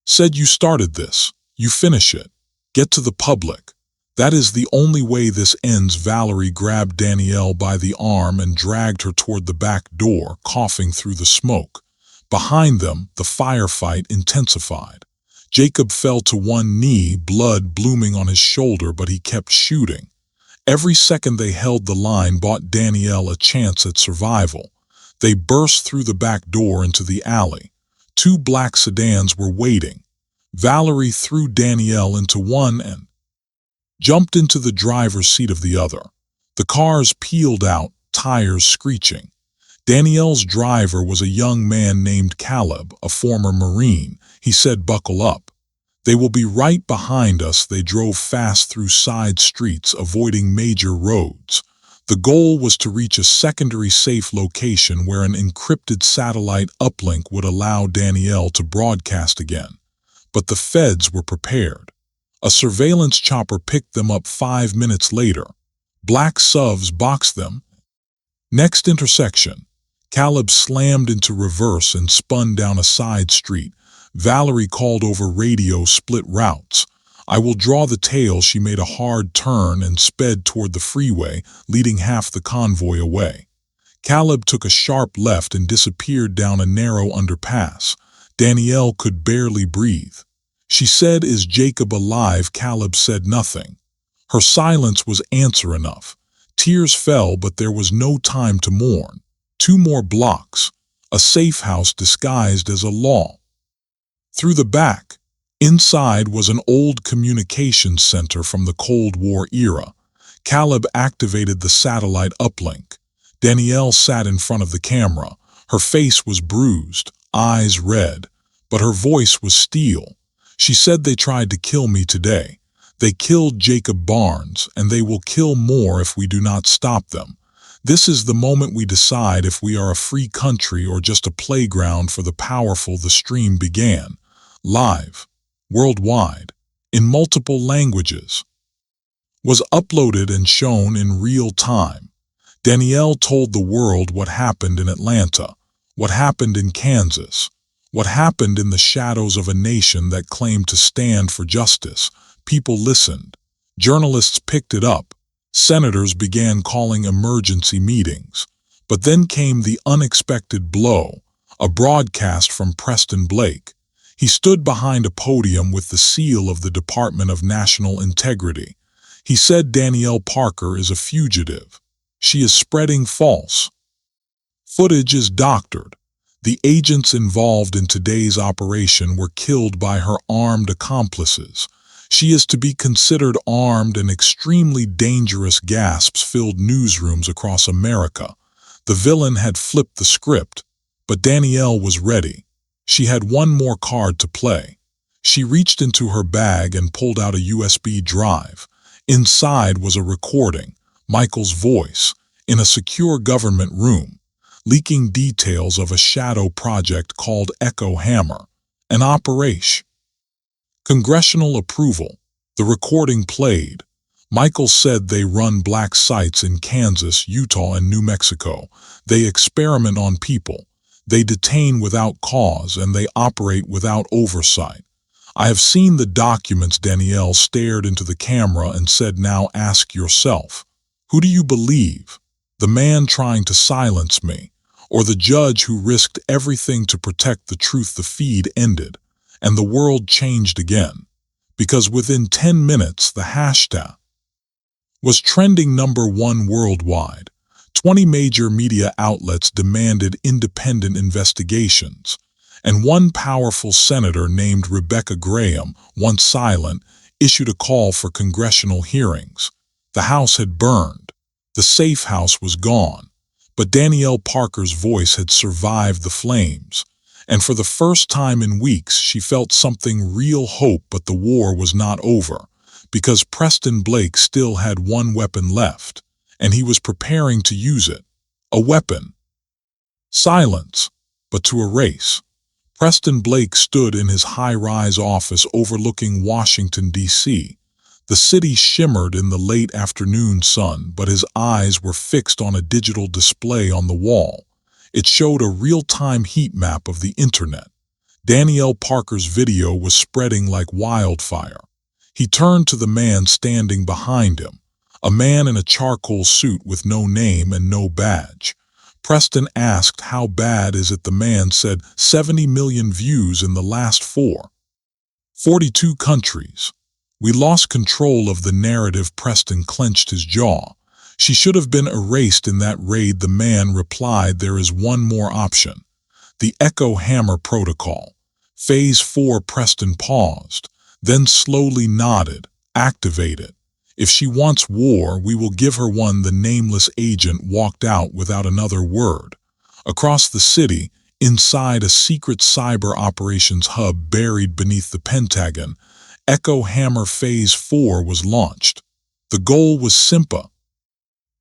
"Said you started this. You finish it. Get to the public. That is the only way this ends." Valerie grabbed Danielle by the arm and dragged her toward the back door, coughing through the smoke. Behind them, the firefight intensified. Jacob fell to one knee, blood blooming on his shoulder, but he kept shooting. Every second they held the line bought Danielle a chance at survival. They burst through the back door into the alley. 2 black sedans were waiting. Valerie threw Danielle into one and jumped into the driver's seat of the other. The cars peeled out, tires screeching. Danielle's driver was a young man named Caleb, a former Marine. He said, "Buckle up. They will be right behind us." They drove fast through side streets, avoiding major roads. The goal was to reach a secondary safe location where an encrypted satellite uplink would allow Danielle to broadcast again. But the feds were prepared. A surveillance chopper picked them up 5 minutes later. Black SUVs boxed them. Next intersection. Caleb slammed into reverse and spun down a side street. Valerie called over radio, "Split routes." "I will draw the tail." She made a hard turn and sped toward the freeway, leading half the convoy away. Caleb took a sharp left and disappeared down a narrow underpass. Danielle could barely breathe. She said, "Is Jacob alive?" Caleb said nothing. Her silence was answer enough. Tears fell, but there was no time to mourn. 2 more blocks. A safe house disguised as a law. Through the back. Inside was an old communications center from the Cold War era. Caleb activated the satellite uplink. Danielle sat in front of the camera. Her face was bruised, eyes red, but her voice was steel. She said, "They tried to kill me today. They killed Jacob Barnes, and they will kill more if we do not stop them. This is the moment we decide if we are a free country or just a playground for the powerful." The stream began. Live. Worldwide. In multiple languages. Was uploaded and shown in real time. Danielle told the world what happened in Atlanta, what happened in Kansas, what happened in the shadows of a nation that claimed to stand for justice. People listened. Journalists picked it up. Senators began calling emergency meetings. But then came the unexpected blow. a broadcast from Preston Blake. He stood behind a podium with the seal of the Department of National Integrity. He said Danielle Parker is a fugitive. She is spreading false. Footage is doctored. The agents involved in today's operation were killed by her armed accomplices. She is to be considered armed and extremely dangerous. Gasps filled newsrooms across America. The villain had flipped the script, but Danielle was ready. She had one more card to play. She reached into her bag and pulled out a USB drive. Inside was a recording, Michael's voice, in a secure government room, leaking details of a shadow project called Echo Hammer, an operation. Congressional approval. The recording played. Michael said they run black sites in Kansas, Utah, and New Mexico. They experiment on people. They detain without cause, and they operate without oversight. I have seen the documents. Danielle stared into the camera and said, now ask yourself, who do you believe? The man trying to silence me, or the judge who risked everything to protect the truth? The feed ended, and the world changed again, because within 10 minutes the hashtag was trending #1 worldwide. 20 major media outlets demanded independent investigations, and one powerful senator named Rebecca Graham, once silent, issued a call for congressional hearings. The House had burned. The safe house was gone. But Danielle Parker's voice had survived the flames, and for the first time in weeks she felt something real: hope. But the war was not over, because Preston Blake still had one weapon left, and he was preparing to use it. A weapon. Silence, but to erase. Preston Blake stood in his high-rise office overlooking Washington, D.C. The city shimmered in the late afternoon sun, but his eyes were fixed on a digital display on the wall. It showed a real-time heat map of the internet. Danielle Parker's video was spreading like wildfire. He turned to the man standing behind him, a man in a charcoal suit with no name and no badge. Preston asked, how bad is it? The man said, 70 million views in the last 42 countries. We lost control of the narrative. Preston clenched his jaw. She should have been erased in that raid. The man replied, there is one more option. The Echo Hammer Protocol. Phase 4. Preston paused, then slowly nodded. Activate it. If she wants war, we will give her one. The nameless agent walked out without another word. Across the city, inside a secret cyber operations hub buried beneath the Pentagon, Echo Hammer Phase 4 was launched. The goal was simple.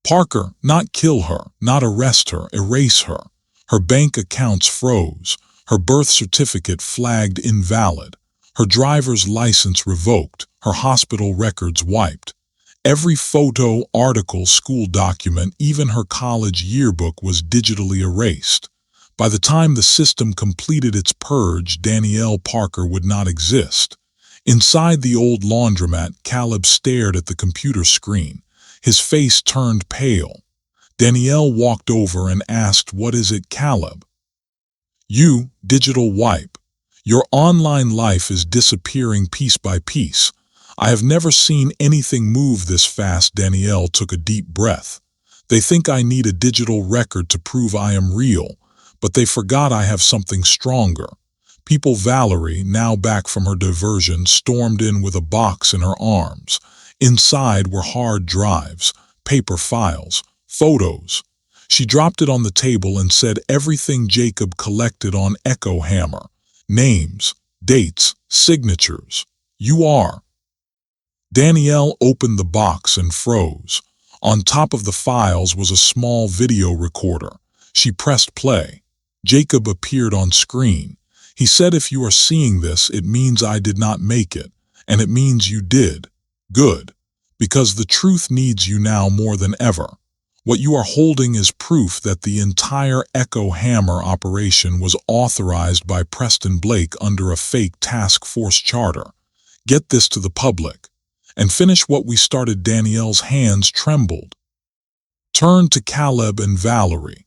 Parker, not kill her, not arrest her, erase her. Her bank accounts froze, her birth certificate flagged invalid, her driver's license revoked, her hospital records wiped. Every photo, article, school document, even her college yearbook was digitally erased. By the time the system completed its purge, Danielle Parker would not exist. Inside the old laundromat, Caleb stared at the computer screen. His face turned pale. Danielle walked over and asked, what is it, Caleb? You, digital wipe. Your online life is disappearing piece by piece. I have never seen anything move this fast. Danielle took a deep breath. They think I need a digital record to prove I am real, but they forgot I have something stronger. People. Valerie, now back from her diversion, stormed in with a box in her arms. Inside were hard drives, paper files, photos. She dropped it on the table and said, everything Jacob collected on Echo Hammer. Names, dates, signatures. You are. Danielle opened the box and froze. On top of the files was a small video recorder. She pressed play. Jacob appeared on screen. He said, if you are seeing this, it means I did not make it, and it means you did. Good. Because the truth needs you now more than ever. What you are holding is proof that the entire Echo Hammer operation was authorized by Preston Blake under a fake task force charter. Get this to the public. And finish what we started. Danielle's hands trembled. Turned to Caleb and Valerie.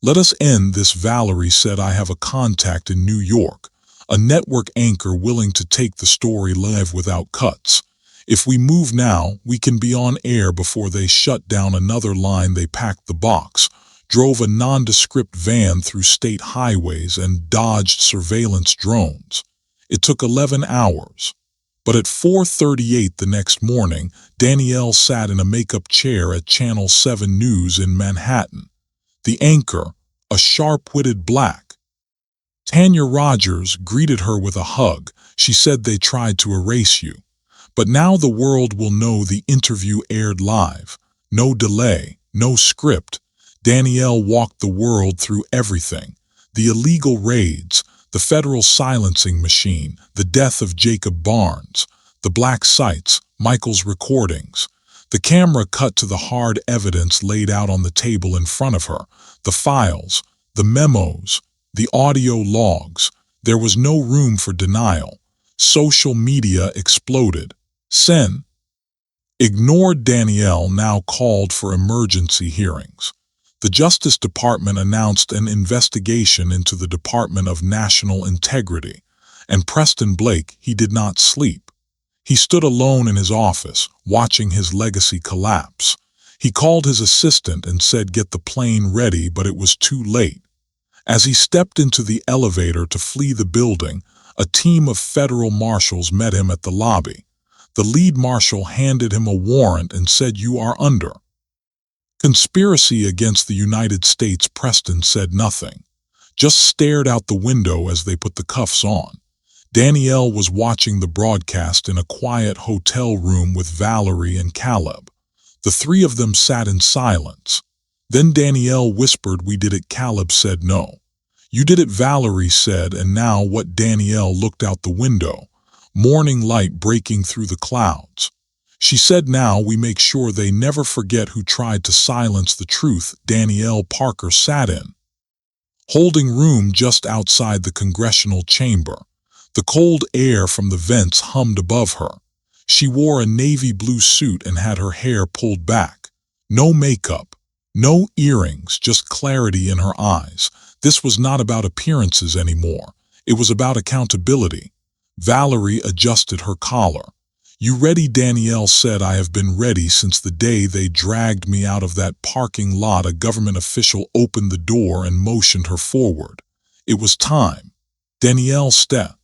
Let us end this. Valerie said, I have a contact in New York, a network anchor willing to take the story live without cuts. If we move now, we can be on air before they shut down another line. They packed the box, drove a nondescript van through state highways, and dodged surveillance drones. It took 11 hours. But at 4:38 the next morning, Danielle sat in a makeup chair at Channel 7 News in Manhattan. The anchor, a sharp-witted black, Tanya Rogers, greeted her with a hug. She said, they tried to erase you. But now the world will know the interview aired live. No delay, no script. Danielle walked the world through everything. The illegal raids, the federal silencing machine, the death of Jacob Barnes, the black sites, Michael's recordings. The camera cut to the hard evidence laid out on the table in front of her, the files, the memos, the audio logs. There was no room for denial. Social media exploded. Sen, ignored. Danielle now called for emergency hearings. The Justice Department announced an investigation into the Department of National Integrity, and Preston Blake, he did not sleep. He stood alone in his office, watching his legacy collapse. He called his assistant and said, get the plane ready, but it was too late. As he stepped into the elevator to flee the building, a team of federal marshals met him at the lobby. The lead marshal handed him a warrant and said, you are under conspiracy against the United States. Preston said nothing, just stared out the window as they put the cuffs on. Danielle was watching the broadcast in a quiet hotel room with Valerie and Caleb. The three of them sat in silence. Then Danielle whispered, we did it. Caleb said, no. You did it, Valerie said. And now what? Danielle looked out the window, morning light breaking through the clouds. She said, now we make sure they never forget who tried to silence the truth. Danielle Parker sat in holding room just outside the congressional chamber. The cold air from the vents hummed above her. She wore a navy blue suit and had her hair pulled back. No makeup, no earrings, just clarity in her eyes. This was not about appearances anymore. It was about accountability. Valerie adjusted her collar. You ready? Danielle said, I have been ready since the day they dragged me out of that parking lot. A government official opened the door and motioned her forward. It was time. Danielle stepped.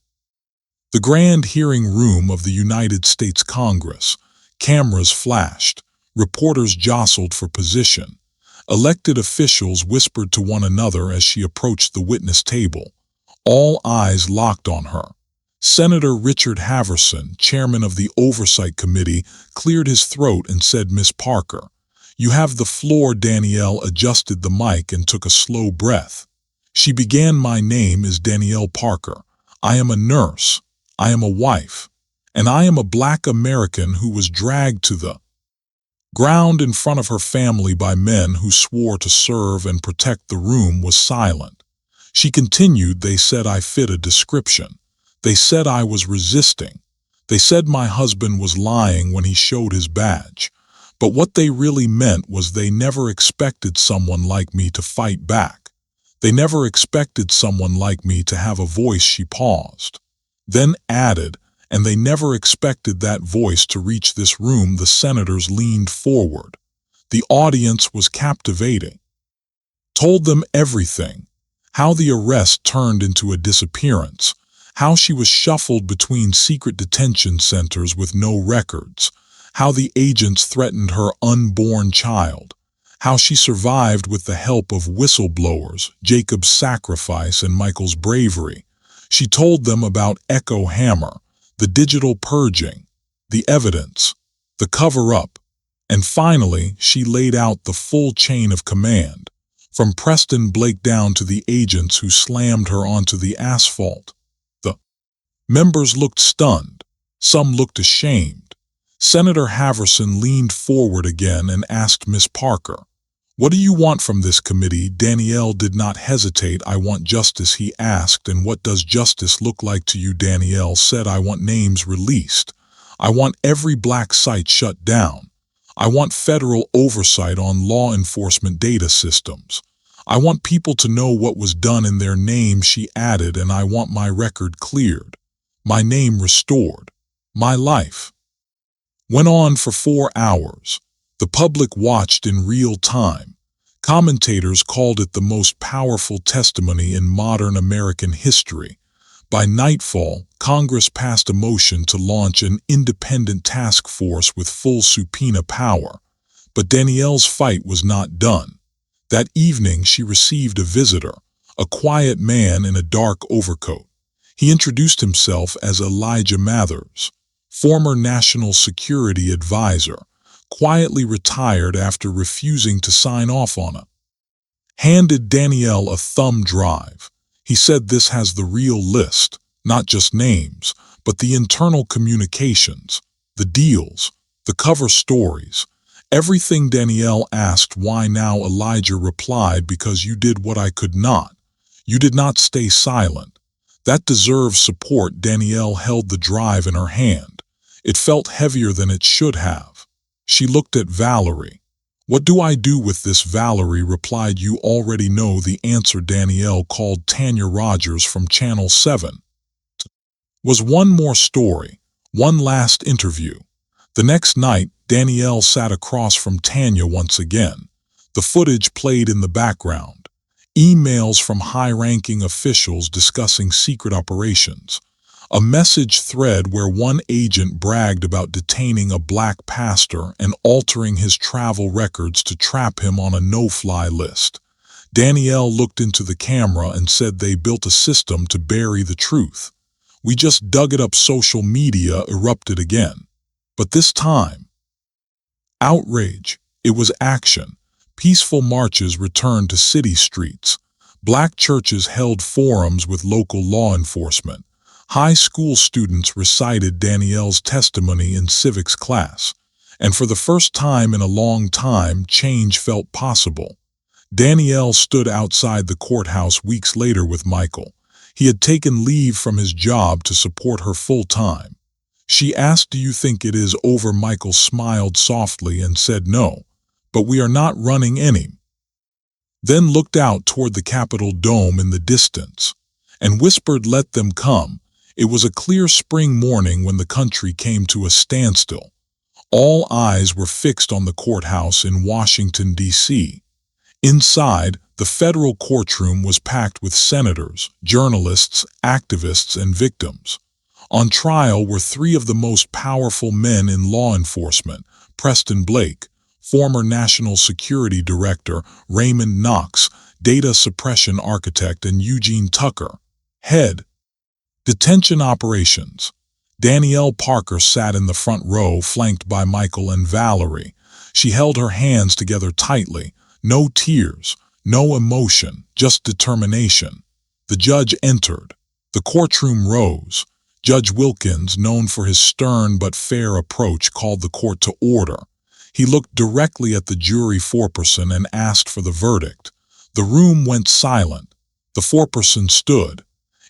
The grand hearing room of the United States Congress. Cameras flashed. Reporters jostled for position. Elected officials whispered to one another as she approached the witness table. All eyes locked on her. Senator Richard Haverson, chairman of the Oversight Committee, cleared his throat and said, Miss Parker, you have the floor. Danielle adjusted the mic and took a slow breath. She began, my name is Danielle Parker. I am a nurse. I am a wife. And I am a black American who was dragged to the ground in front of her family by men who swore to serve and protect. The room was silent. She continued, they said I fit a description. They said I was resisting. They said my husband was lying when he showed his badge. But what they really meant was they never expected someone like me to fight back. They never expected someone like me to have a voice. She paused, then added, and they never expected that voice to reach this room. The senators leaned forward. The audience was captivating. Told them everything. How the arrest turned into a disappearance. How she was shuffled between secret detention centers with no records. How the agents threatened her unborn child. How she survived with the help of whistleblowers, Jacob's sacrifice and Michael's bravery. She told them about Echo Hammer, the digital purging, the evidence, the cover-up, and finally she laid out the full chain of command, from Preston Blake down to the agents who slammed her onto the asphalt. The members looked stunned. Some looked ashamed. Senator Haverson leaned forward again and asked Miss Parker, what do you want from this committee? Danielle did not hesitate. I want justice, he asked. And what does justice look like to you? Danielle said, I want names released. I want every black site shut down. I want federal oversight on law enforcement data systems. I want people to know what was done in their name, she added, and I want my record cleared, my name restored, my life. Went on for 4 hours. The public watched in real time. Commentators called it the most powerful testimony in modern American history. By nightfall, Congress passed a motion to launch an independent task force with full subpoena power. But Danielle's fight was not done. That evening she received a visitor, a quiet man in a dark overcoat. He introduced himself as Elijah Mathers, former National Security Advisor, quietly retired after refusing to sign off on it. Handed Danielle a thumb drive. He said this has the real list, not just names, but the internal communications, the deals, the cover stories. Everything. Danielle asked why now. Elijah replied, because you did what I could not. You did not stay silent. That deserves support. Danielle held the drive in her hand. It felt heavier than it should have. She looked at Valerie. What do I do with this? Valerie replied, you already know the answer. Danielle called Tanya Rogers from Channel 7. Was one more story, one last interview. The next night, Danielle sat across from Tanya once again. The footage played in the background. Emails from high-ranking officials discussing secret operations. A message thread where one agent bragged about detaining a black pastor and altering his travel records to trap him on a no-fly list. Danielle looked into the camera and said they built a system to bury the truth. We just dug it up. Social media erupted again. But this time, outrage. It was action. Peaceful marches returned to city streets. Black churches held forums with local law enforcement. High school students recited Danielle's testimony in civics class. And for the first time in a long time, change felt possible. Danielle stood outside the courthouse weeks later with Michael. He had taken leave from his job to support her full-time. She asked, do you think it is over? Michael smiled softly and said no, but we are not running any. Then looked out toward the Capitol dome in the distance and whispered, let them come. It was a clear spring morning when the country came to a standstill. All eyes were fixed on the courthouse in Washington, D.C. Inside, the federal courtroom was packed with senators, journalists, activists, and victims. On trial were three of the most powerful men in law enforcement: Preston Blake, former National Security Director; Raymond Knox, data suppression architect; and Eugene Tucker, head detention operations. Danielle Parker sat in the front row, flanked by Michael and Valerie. She held her hands together tightly. No tears, no emotion, just determination. The judge entered. The courtroom rose. Judge Wilkins, known for his stern but fair approach, called the court to order. He looked directly at the jury foreperson and asked for the verdict. The room went silent. The foreperson stood.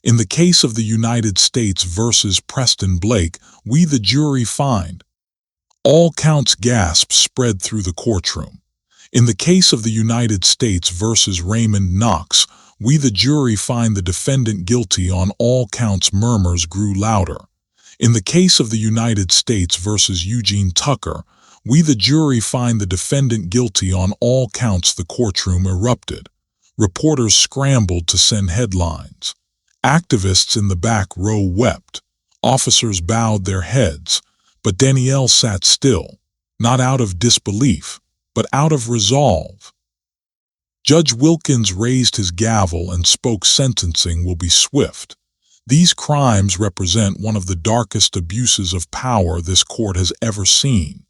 In the case of the United States versus Preston Blake, we the jury find. All counts. Gasps spread through the courtroom. In the case of the United States versus Raymond Knox, we the jury find the defendant guilty on all counts. Murmurs grew louder. In the case of the United States versus Eugene Tucker, we the jury find the defendant guilty on all counts. The courtroom erupted. Reporters scrambled to send headlines. Activists in the back row wept. Officers bowed their heads. But Danielle sat still, not out of disbelief, but out of resolve. Judge Wilkins raised his gavel and spoke. Sentencing will be swift. These crimes represent one of the darkest abuses of power this court has ever seen,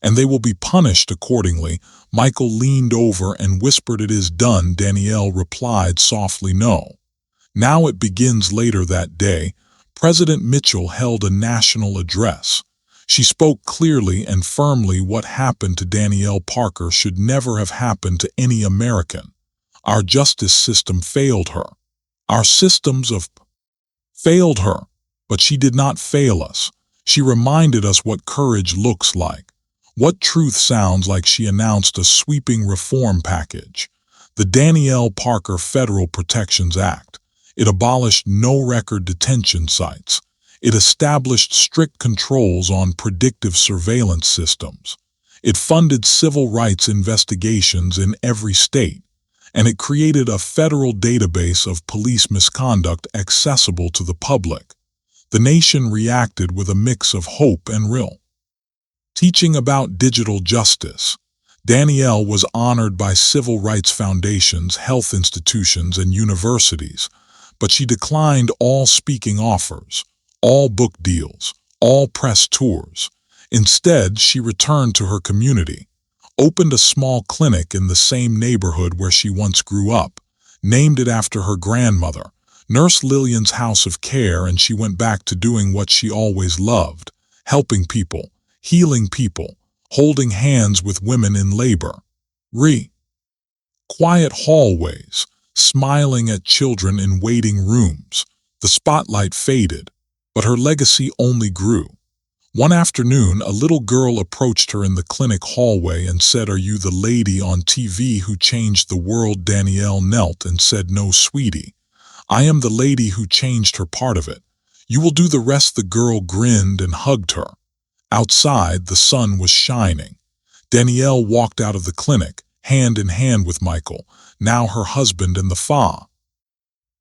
and they will be punished accordingly. Michael leaned over and whispered, it is done. Danielle replied softly, no. Now it begins. Later that day, President Mitchell held a national address. She spoke clearly and firmly. What happened to Danielle Parker should never have happened to any American. Our justice system failed her. Our systems of failed her, but she did not fail us. She reminded us what courage looks like, what truth sounds like. She announced a sweeping reform package. The Danielle Parker Federal Protections Act. It abolished no-record detention sites. It established strict controls on predictive surveillance systems. It funded civil rights investigations in every state, and it created a federal database of police misconduct accessible to the public. The nation reacted with a mix of hope and real. Teaching about digital justice. Danielle was honored by civil rights foundations, health institutions, and universities, but she declined all speaking offers, all book deals, all press tours. Instead, she returned to her community, opened a small clinic in the same neighborhood where she once grew up, named it after her grandmother, Nurse Lillian's House of Care, and she went back to doing what she always loved, helping people, healing people, holding hands with women in labor. Quiet hallways, smiling at children in waiting rooms. The spotlight faded, but her legacy only grew. One afternoon, a little girl approached her in the clinic hallway and said, "Are you the lady on TV who changed the world?" Danielle knelt and said, "No, sweetie. I am the lady who changed her part of it. You will do the rest." The girl grinned and hugged her. Outside, the sun was shining. Danielle walked out of the clinic, hand in hand with Michael, now her husband, and the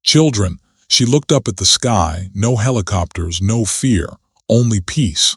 children. She looked up at the sky, no helicopters, no fear, only peace.